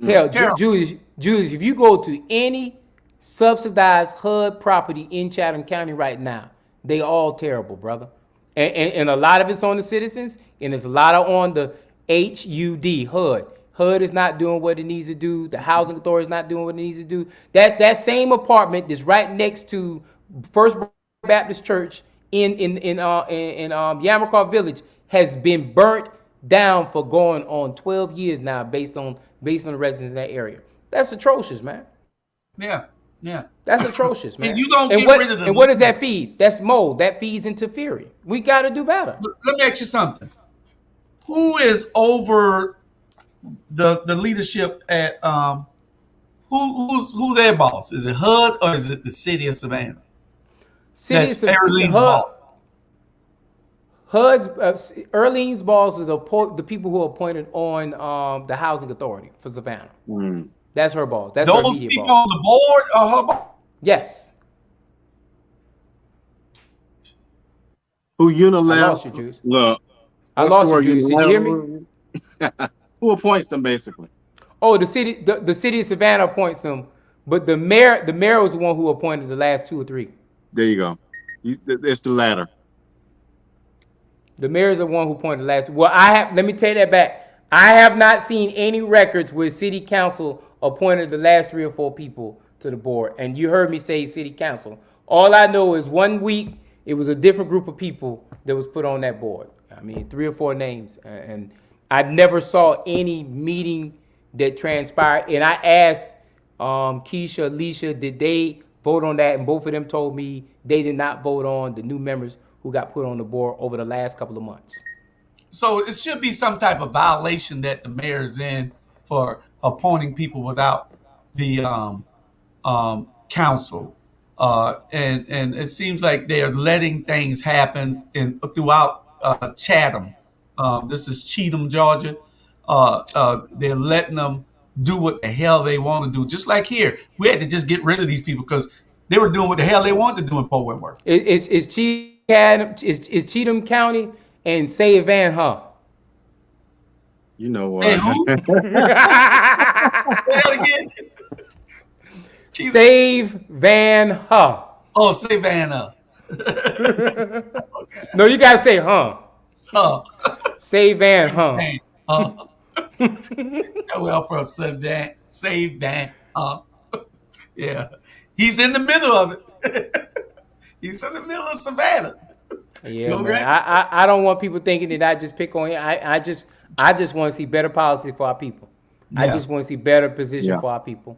Hell, Julius, if you go to any subsidized HUD property in Chatham County right now, they all terrible, brother. And a lot of it's on the citizens, and there's a lot of on the HUD. HUD is not doing what it needs to do. The housing authority is not doing what it needs to do. That same apartment is right next to First Baptist Church in Yamacraw Village has been burnt down for going on 12 years now, based on the residents in that area. That's atrocious, man. Yeah. That's atrocious, man. And you don't get rid of them. And what does that feed? That's mold. That feeds into fury. We got to do better. Let me ask you something. Who is over the leadership at who's their boss? Is it HUD or is it the city of Savannah? That's Earlene's boss. HUD's Earlene's boss are the people who are appointed on the housing authority for Savannah. That's her boss. That's those her immediate people boss. on the board are her boss. Yes. Who unilaterally? I lost you, Juice. Look, I lost you, Juice. Did you hear me? Who appoints them, basically? Oh, the city of Savannah appoints them, but the mayor was the one who appointed the last 2 or 3. There you go. It's the latter. The mayor is the one who appointed the last. Well, let me take that back. I have not seen any records where city council appointed the last 3 or 4 people to the board. And you heard me say city council. All I know is 1 week it was a different group of people that was put on that board. I mean, 3 or 4 names, and I never saw any meeting that transpired. And I asked Keisha, Alicia, did they vote on that? And both of them told me they did not vote on the new members who got put on the board over the last couple of months. So it should be some type of violation that the mayor is in for appointing people without the council. And it seems like they're letting things happen throughout Chatham. This is Cheatham, Georgia. They're letting them do what the hell they want to do. Just like here, we had to just get rid of these people because they were doing what the hell they wanted to do in Port Wentworth. Is Cheatham County and Save Van Huh? You know Say what? who? Say that again. Save Van Huh. Oh, say Vanna. No, you gotta say huh. So, Save Van Huh. well, for save Van. Yeah, he's in the middle of it. He's in the middle of Savannah. Yeah, man. I don't want people thinking that I just pick on him. I just want to see better policy for our people. I Yeah. just want to see better position for our people.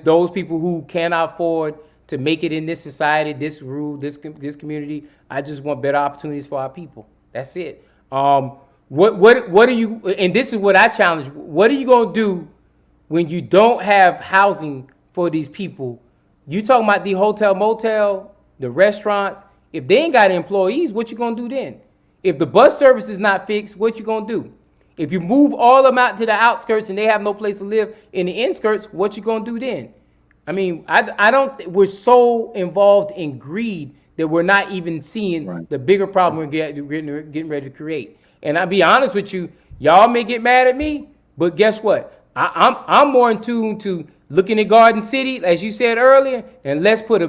Those people who cannot afford to make it in this society, this community. I just want better opportunities for our people. That's it. What are you? And this is what I challenge. What are you gonna do when you don't have housing for these people? You talking about the hotel, motel, the restaurants? If they ain't got employees, what you gonna do then? If the bus service is not fixed, what you gonna do? If you move all of them out to the outskirts and they have no place to live in the inskirts, what you gonna do then? I mean, I don't. We're so involved in greed that we're not even seeing the bigger problem we're getting ready to create. And I'll be honest with you, y'all may get mad at me, but guess what? I'm more in tune to looking at Garden City, as you said earlier, and let's put a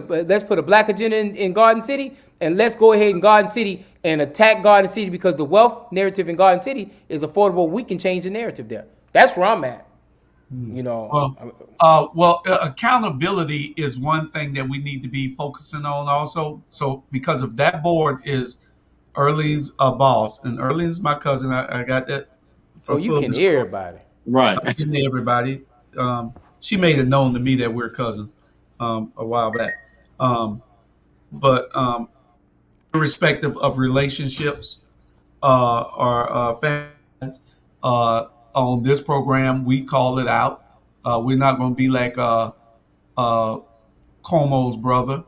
black agenda in Garden City, and let's go ahead in Garden City and attack Garden City because the wealth narrative in Garden City is affordable. We can change the narrative there. That's where I'm at. You know. Accountability is one thing that we need to be focusing on also. So because of that board is Erlene's boss, and Erlene's my cousin. I got that. So you can hear everybody. Right. I can hear everybody. She made it known to me that we're cousins a while back. But irrespective of relationships or fans, on this program, we call it out. We're not going to be like Cuomo's brother.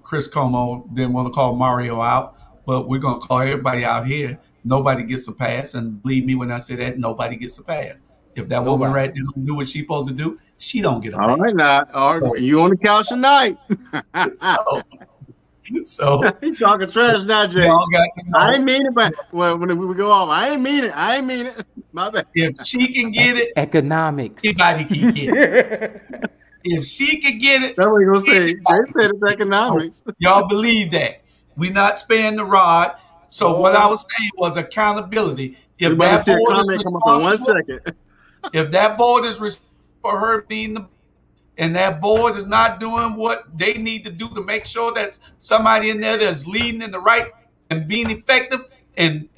Chris Cuomo didn't want to call Mario out, but we're going to call everybody out here. Nobody gets a pass, and believe me when I say that, nobody gets a pass. If that woman right there don't do what she's supposed to do, she don't get a pass. All right, now. All right. You on the couch tonight? So He's talking trash now, Jay. y'all got to know, I ain't mean it, but when we go off, I ain't mean it. My bad. if she can get it, Economics. anybody can get it. If she can get it, That's what you're gonna say. They said it's economics. y'all believe that. We not sparing the rod. So what I was saying was accountability. If that board is responsible, if that board is responsible for her being the, and that board is not doing what they need to do to make sure that somebody in there that's leading in the right and being effective and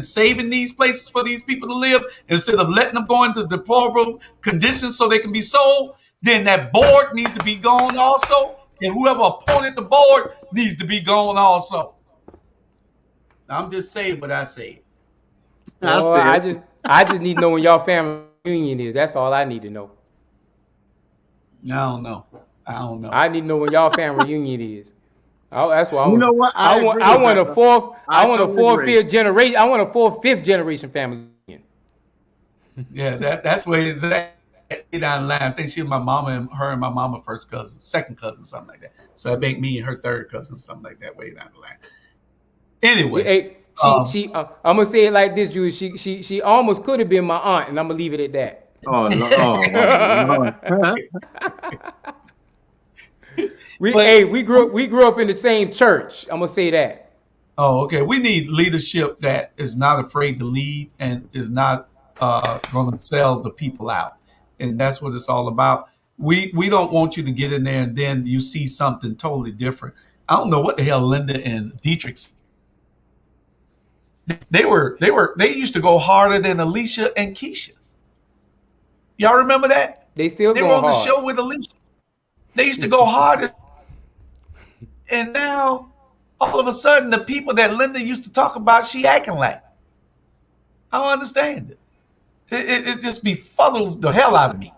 saving these places for these people to live instead of letting them go into deplorable conditions so they can be sold, then that board needs to be gone also, and whoever appointed the board needs to be gone also. I'm just saying what I say. I just need to know when y'all family reunion is. That's all I need to know. I don't know. I need to know when y'all family reunion is. That's why You know what? I want a fourth. I want a fourth, agree. fifth generation. I want a fourth, fifth generation family reunion. Yeah, that's where it's at down the line. I think she was my mama and her and my mama first cousin, second cousin, something like that. So that make me and her third cousin, something like that, way down the line. Anyway, Hey, I'm gonna say it like this, Julie. She almost could have been my aunt, and I'm gonna leave it at that. Oh no! We grew up in the same church. I'm gonna say that. Oh, okay. We need leadership that is not afraid to lead and is not going to sell the people out, and that's what it's all about. We don't want you to get in there and then you see something totally different. I don't know what the hell Linda and Dietrich. They used to go harder than Alicia and Keisha. Y'all remember that? They still They were going on the hard. show with Alicia. They used to go hard, and now all of a sudden the people that Linda used to talk about, she acting like. I don't understand it. It just befuddles the hell out of me.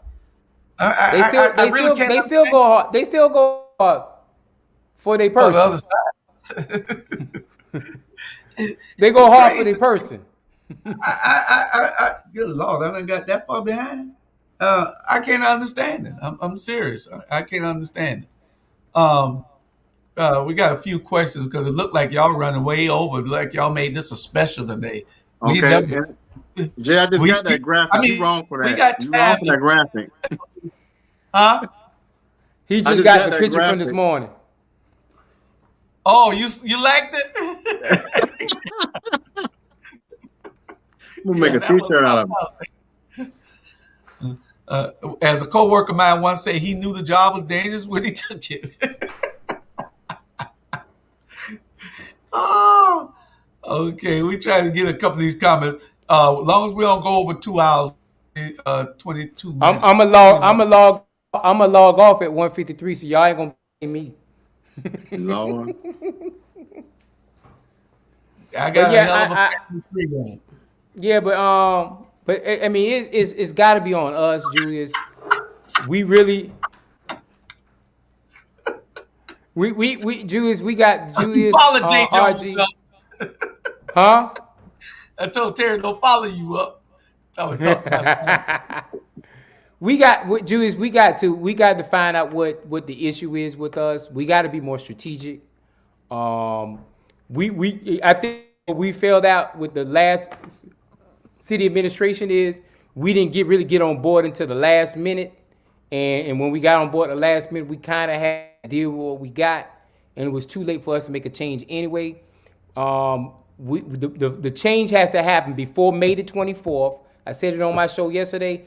They still, I they really still, can't they still understand go hard. They still go hard for their for the person. other side. They go It's hard for crazy. their person. Good Lord, I done got that far behind. I can't understand it. I'm serious. I can't understand it. We got a few questions because it looked like y'all running way over. Like y'all made this a special today. We Okay. never. Jay, I just got that I graphic. You mean, wrong for we that. got You wrong time. for that graphic. Huh? He I just just got got the that picture from this graphic. morning. Oh, you liked it? We'll make Yeah, a that was T-shirt out of something else. As a coworker of mine once said, he knew the job was dangerous when he took it. Oh, okay. We try to get a couple of these comments. As long as we don't go over 2 hours, 22 I'm minutes. a log. I'm a log off at 1:53. So y'all ain't gonna pay me. it. Lord. I But got a yeah, hell of a family free game. yeah, but I mean, it's got to be on us, Julius. We really, Julius, we got Julius, Follow J. Jones RG, up. huh? I told Terry don't follow you up. I was talking about that. Julius, we got to find out what the issue is with us. We got to be more strategic. I think we failed out with the last city administration is we didn't really get on board until the last minute, and when we got on board the last minute, we kind of had to deal with what we got, and it was too late for us to make a change anyway. The change has to happen before May the 24th. I said it on my show yesterday.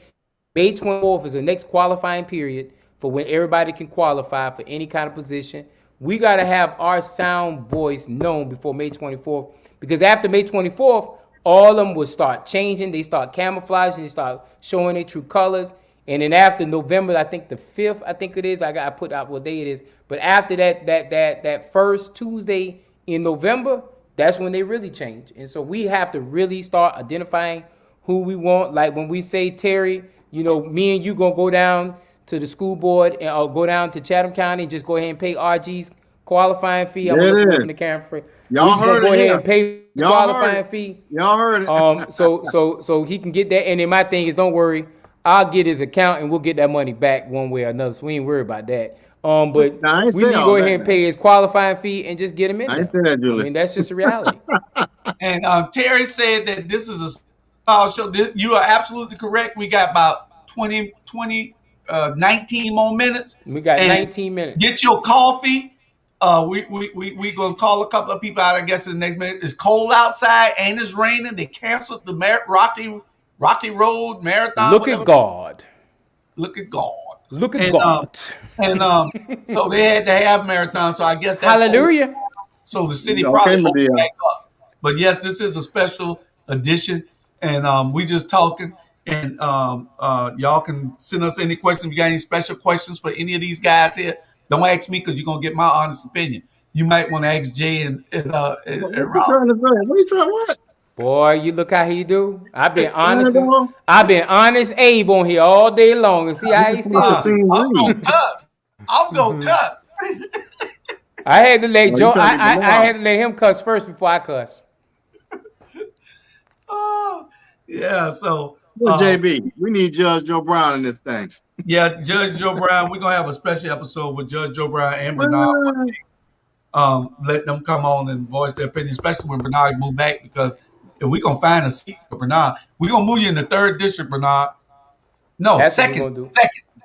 May 24th is the next qualifying period for when everybody can qualify for any kind of position. We got to have our sound voice known before May 24th, because after May 24th, all of them will start changing. They start camouflaging. They start showing their true colors. And then after November, I think the 5th, I think it is. I put out what day it is. But after that first Tuesday in November, that's when they really change. And so we have to really start identifying who we want. Like when we say, Terry, me and you gonna go down to the school board and I'll go down to Chatham County and just go ahead and pay RG's qualifying fee. I'm gonna There look it away is. from the camera. We Y'all just gonna heard go it ahead here. and pay his Y'all heard qualifying it. fee. Y'all heard it. So he can get that. And then my thing is, don't worry, I'll get his account and we'll get that money back one way or another. So we ain't worried about that. But Now, I ain't we say need to all go that ahead and now. pay his qualifying fee and just get him in I ain't there. say that, I Julius. mean, that's just a reality. And Terry said that this is a small show. You are absolutely correct. We got about 19 more minutes. We got And 19 minutes. get your coffee. We gonna call a couple of people out. I guess in the next minute. It's cold outside and it's raining. They canceled the Rocky Road Marathon. Look at God. Look at God. Look at And God. so they had to have marathon. So I guess that's Hallelujah. so the city Okay, probably opened Medea. back up. But yes, this is a special edition, and we just talking. And y'all can send us any questions. If you got any special questions for any of these guys here, don't ask me because you're gonna get my honest opinion. You might want to ask Jay and What you Rob. trying to say? What you trying what? Boy, you look how he do. I've been honest. Dog, I've been honest Abe on here all day long, and see how he come out still the do. scene I'm gonna read. cuss. I'm gonna cuss. I had to let Oh, you Joe. trying to be I Bernard. had to let him cuss first before I cuss. Oh, yeah. So Where's JB? We need Judge Joe Brown in this thing. yeah, Judge Joe Brown. We're gonna have a special episode with Judge Joe Brown and Bernard. Let them come on and voice their opinion, especially when Bernard move back. Because if we're gonna find a seat for Bernard, we're gonna move you in the 3rd district, Bernard. No, That's what we're second, gonna do.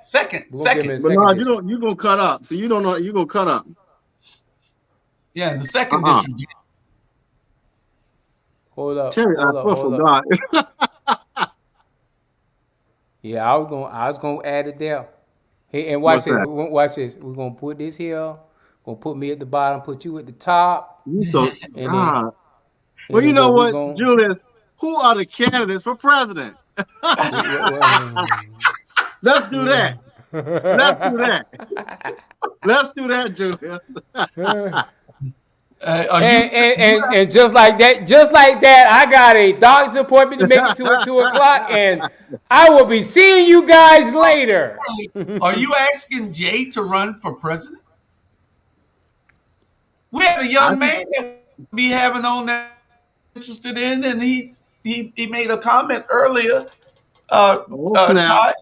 second. We're gonna give him a But second no, district. you gonna cut up. So you don't know you gonna cut up. Yeah, in the 2nd Uh-uh. district. Hold up. Terry, I Hold up. swear for Hold up. God. Yeah, I was gonna add it there. Hey, and What's watch this. that? Watch this. We're gonna put this here. Gonna put me at the bottom. Put you at the top. You so And then, God. Well, you then know we what, gonna. Julius? Who are the candidates for president? we- Let's do that. Let's do that. Let's do that, Julius. Are you? And just like that, I got a doctor's appointment to make it to at 2 o'clock, and I will be seeing you guys later. Are you asking Jay to run for president? We had a I young just, man that we be having on that interested in, and he made a comment earlier. oh snap. Todd,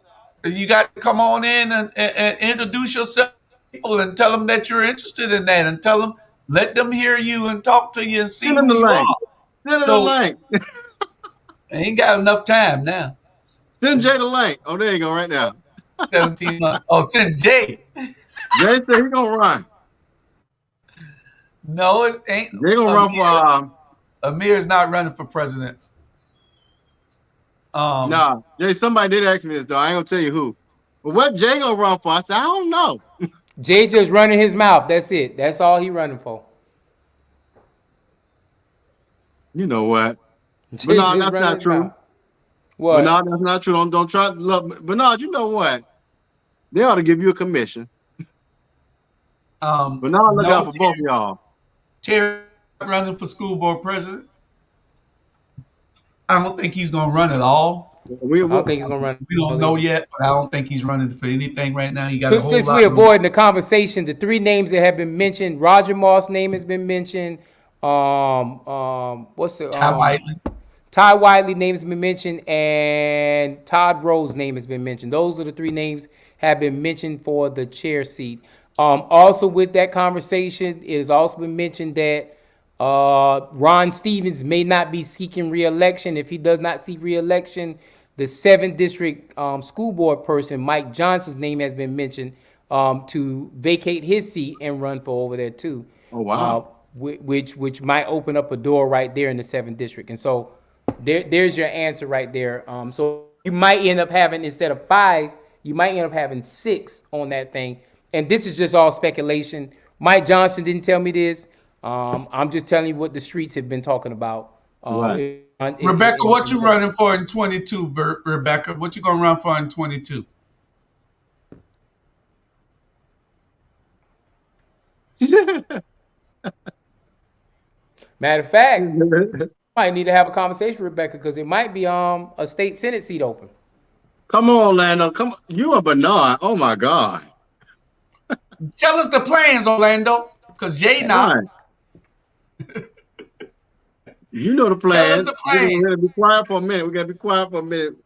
you got to come on in and introduce yourself to people and tell them that you're interested in that, and tell them, let them hear you and talk to you and see Send him who the you link. are. Send him the So link. I ain't got enough time now. Send Jay the link. Oh, there you go, right now. 17 months. Oh, send Jay. Jay said he gonna run. No, it ain't. Jay gonna run for Amir's not running for president. nah. Jay, somebody did ask me this though. I ain't gonna tell you who. But what Jay gonna run for? I said, I don't know. Jay just running his mouth. That's it. That's all he running for. You know what? Jay But no, just that's running not his true. mouth. What? But no, that's not true. Don't try to love me. But no, you know what? They ought to give you a commission. But now look out for both of y'all. Terry running for school board president. I don't think he's going to run at all. I don't think he's gonna run. We don't know yet, but I don't think he's running for anything right now. He got a whole Since lot we're of avoiding the conversation, the three names that have been mentioned: Roger Moss' name has been mentioned. What's the Ty Whiteley. Ty Whiteley name has been mentioned, and Todd Rowe's name has been mentioned. Those are the three names have been mentioned for the chair seat. Also, with that conversation, it has also been mentioned that Ron Stevens may not be seeking re-election. If he does not seek re-election, the 7th District school board person, Mike Johnson's name has been mentioned to vacate his seat and run for over there too. Oh wow. Which might open up a door right there in the 7th District. And so there's your answer right there. So you might end up having, instead of 5, you might end up having 6 on that thing. And this is just all speculation. Mike Johnson didn't tell me this. I'm just telling you what the streets have been talking about. Right. Rebecca, what you running for in 22, Rebecca? What you going to run for in 22? Matter of fact, might need to have a conversation with Rebecca because it might be a state Senate seat open. Come on, Orlando. Come on. You and Bernard. Oh my God. Tell us the plans, Orlando, because Jay not. You know the plan. Tell us the plan. We're gonna be quiet for a minute. We're gonna be quiet for a minute.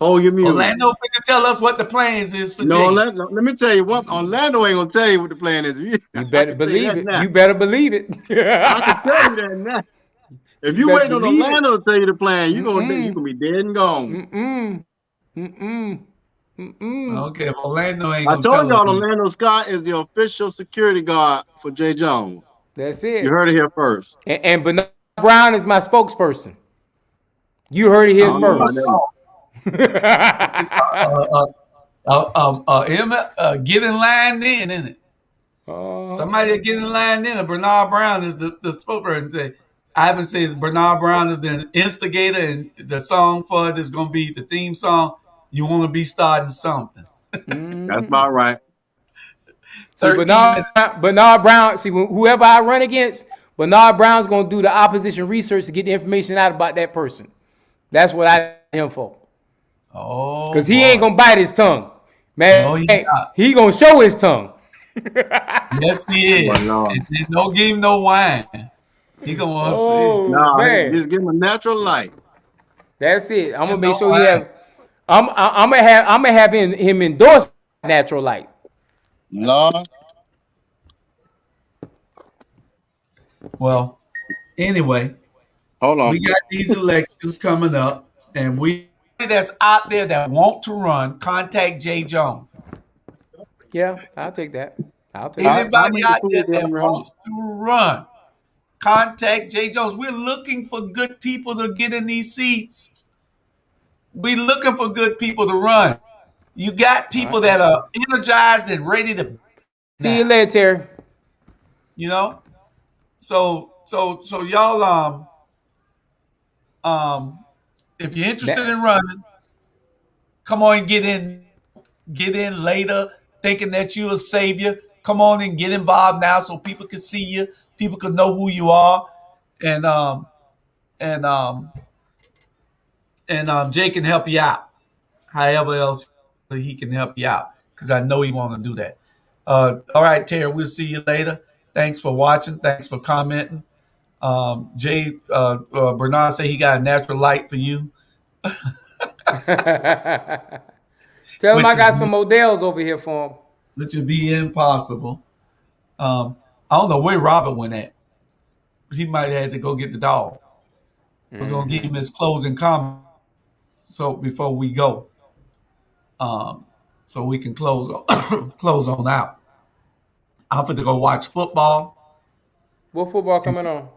Hold your music. Orlando, can tell us what the plans is for Jay. Orlando, let me tell you what. Orlando ain't gonna tell you what the plan is. You better believe it. Now. You better believe it. I can tell you that now. If you wait on Orlando to tell you the plan, you gonna be dead and gone. Okay, Orlando ain't I gonna tell told y'all us. Orlando Scott is the official security guard for Jay Jones. That's it. You heard it here first. And Bernard Brown is my spokesperson. You heard it here first. Emma, get in line then, isn't it? Somebody that get in line then. Bernard Brown is the spokesperson. I haven't said Bernard Brown is the instigator, and the song for it is going to be the theme song. You want to be starting something. That's about right. See, Bernard Brown, see, whoever I run against, Bernard Brown's going to do the opposition research to get the information out about that person. That's what I him for. Oh, because he ain't going to bite his tongue. Man, no, he going to show his tongue. Yes, he is. Don't give him no wine. He going to want to see. No, man. Just give him a natural light. That's it. I'm going to make sure he have. I'm gonna have him endorse natural light. Lord. Well, anyway, hold on. We got these elections coming up, and we that's out there that want to run, contact Jay Jones. Yeah, I'll take that. Anybody out there that wants to run, contact Jay Jones. We're looking for good people to get in these seats. We're looking for good people to run. You got people that are energized and ready to. See you later, Terry. You know, so y'all, if you're interested in running, come on and get in. get in later thinking that you're a savior. Come on and get involved now so people can see you, people can know who you are, and and um Jay can help you out. However else he can help you out, because I know he want to do that. All right, Terry, we'll see you later. Thanks for watching. Thanks for commenting. Jay Bernard say he got a natural light for you, Tell him I which is got some models over here for him. which would be impossible. I don't know where Robert went at. He might have had to go get the dog. I was gonna give him his closing comment so before we go, um, so we can close close on out. I'm going to go watch football. What football coming on?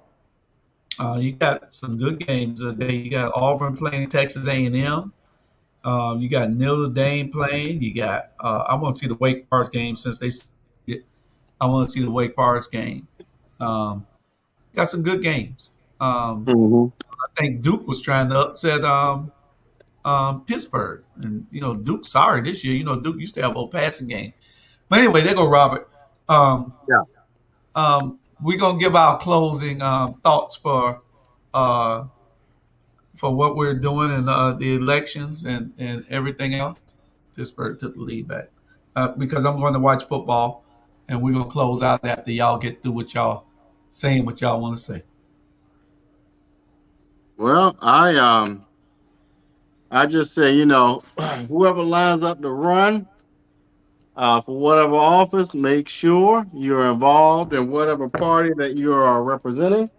You got some good games today. You got Auburn playing Texas A&M. You got Notre Dame playing. You got I want to see the Wake Forest game since they. I want to see the Wake Forest game. Um, got some good games. Hmm. I think Duke was trying to upset Pittsburgh, and Duke. Sorry, this year, Duke used to have a passing game. But anyway, there go Robert. Um, Yeah. we're gonna give our closing thoughts uh, for what we're doing in the elections and everything else. Pittsburgh took the lead back because I'm going to watch football, and we're gonna close out after y'all get through what y'all saying, what y'all want to say. Well, I just say, whoever lines up to run for whatever office, make sure you're involved in whatever party that you are representing.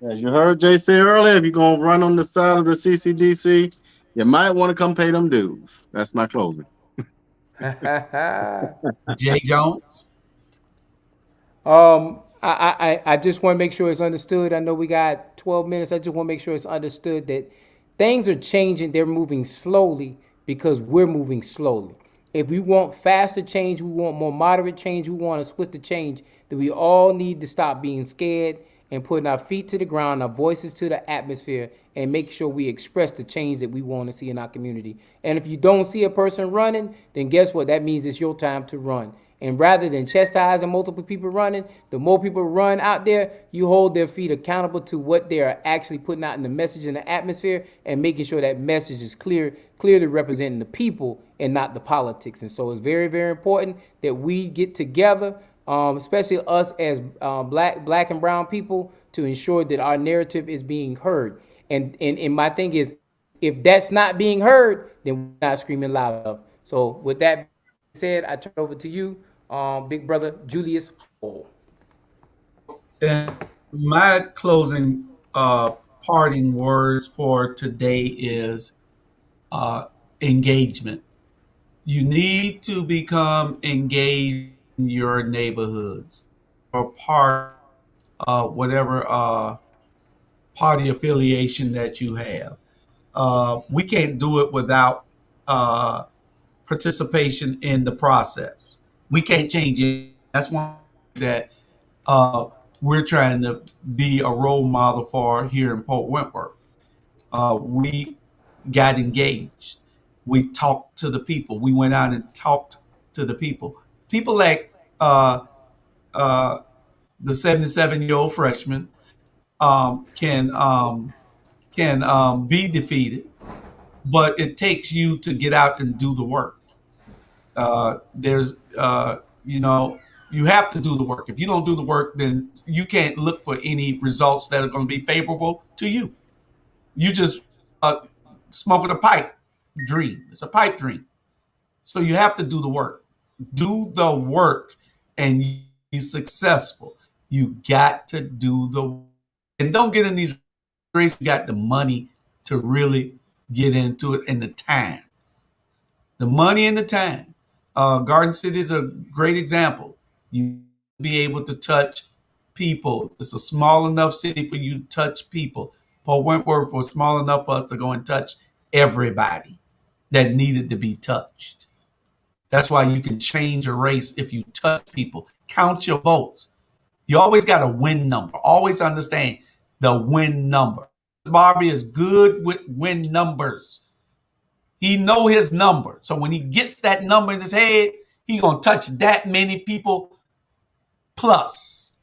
As you heard Jay say earlier, if you're going to run on the side of the CCDC, you might want to come pay them dues. That's my closing. Jay Jones. I just want to make sure it's understood. I know we got 12 minutes. I just want to make sure it's understood that things are changing. They're moving slowly because we're moving slowly. If we want faster change, we want more moderate change, we want a swifter change, then we all need to stop being scared and putting our feet to the ground, our voices to the atmosphere, and make sure we express the change that we want to see in our community. And if you don't see a person running, then guess what? That means it's your time to run. And rather than chastising multiple people running, the more people run out there, you hold their feet accountable to what they are actually putting out in the message in the atmosphere and making sure that message is clearly representing the people and not the politics. And so it's very, very important that we get together, especially us as black and brown people, to ensure that our narrative is being heard. And my thing is, if that's not being heard, then we're not screaming loud enough. So with that said, I turn over to you, big brother Julius Hall. And my closing parting words for today is engagement. You need to become engaged in your neighborhoods or part whatever party affiliation that you have. We can't do it without uh, participation in the process. We can't change it. That's one that uh, we're trying to be a role model for here in Port Wentworth. We got engaged. We talked to the people. We went out and talked to the people. People like uh, the 77-year-old freshman can be defeated, but it takes you to get out and do the work. There's you know you have to do the work. If you don't do the work, then you can't look for any results that are going to be favorable to you. You just uh, smoking a pipe dream. It's a pipe dream. So you have to do the work. Do the work and you be successful. You got to do the work. And don't get in these races. You got the money to really get into it and the time. The money and the time. Garden City is a great example. You be able to touch people. It's a small enough city for you to touch people. Paul Wentworth was small enough for us to go and touch everybody that needed to be touched. That's why you can change a race if you touch people. Count your votes. You always got a win number. Always understand the win number. Barbie is good with win numbers. He know his number. So when he gets that number in his head, he gonna touch that many people plus.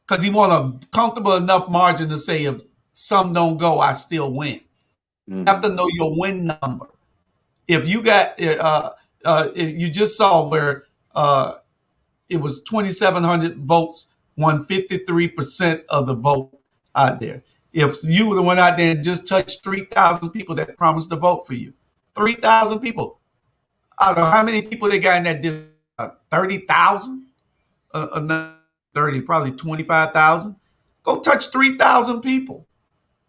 Because he want a comfortable enough margin to say if some don't go, I still win. You have to know your win number. If you got, you just saw where it was 2,700 votes, won 53% of the vote out there. If you were the one out there and just touched 3,000 people that promised to vote for you, 3,000 people. I don't know how many people they got in that district. 30,000? 30, probably 25,000. Go touch 3,000 people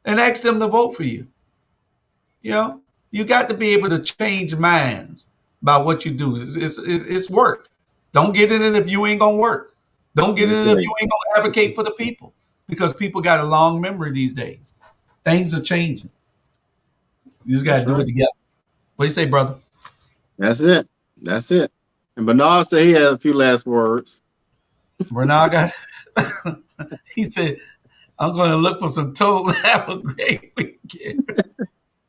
and ask them to vote for you. You know, you got to be able to change minds about what you do. It's work. Don't get in it if you ain't gonna work. Don't get in it if you ain't gonna advocate for the people, because people got a long memory these days. Things are changing. You just gotta do it together. What do you say, brother? That's it. That's it. And Bernard said he has a few last words. Bernard got he said, I'm gonna look for some toes. Have a great weekend.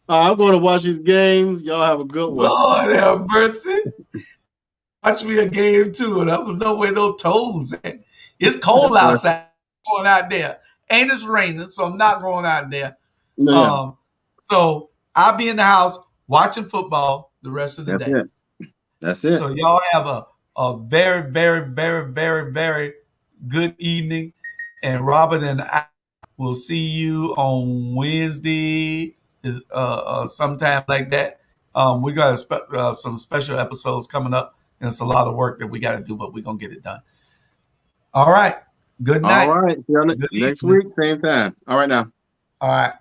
I'm going to watch these games. Y'all have a good one. Lord have mercy. Watch me a game too, and I don't know where those toes at. It's cold outside. I'm going out there, and it's raining, so I'm not going out there. Yeah. So I'll be in the house watching football the rest of the day. That's it. So y'all have a very, very, very, very, very good evening, and Robert and I will see you on Wednesday. Is sometime like that. We got some special episodes coming up, and it's a lot of work that we got to do, but we're gonna get it done. All right. Good night. All right. See you next week, same time. All right now. All right.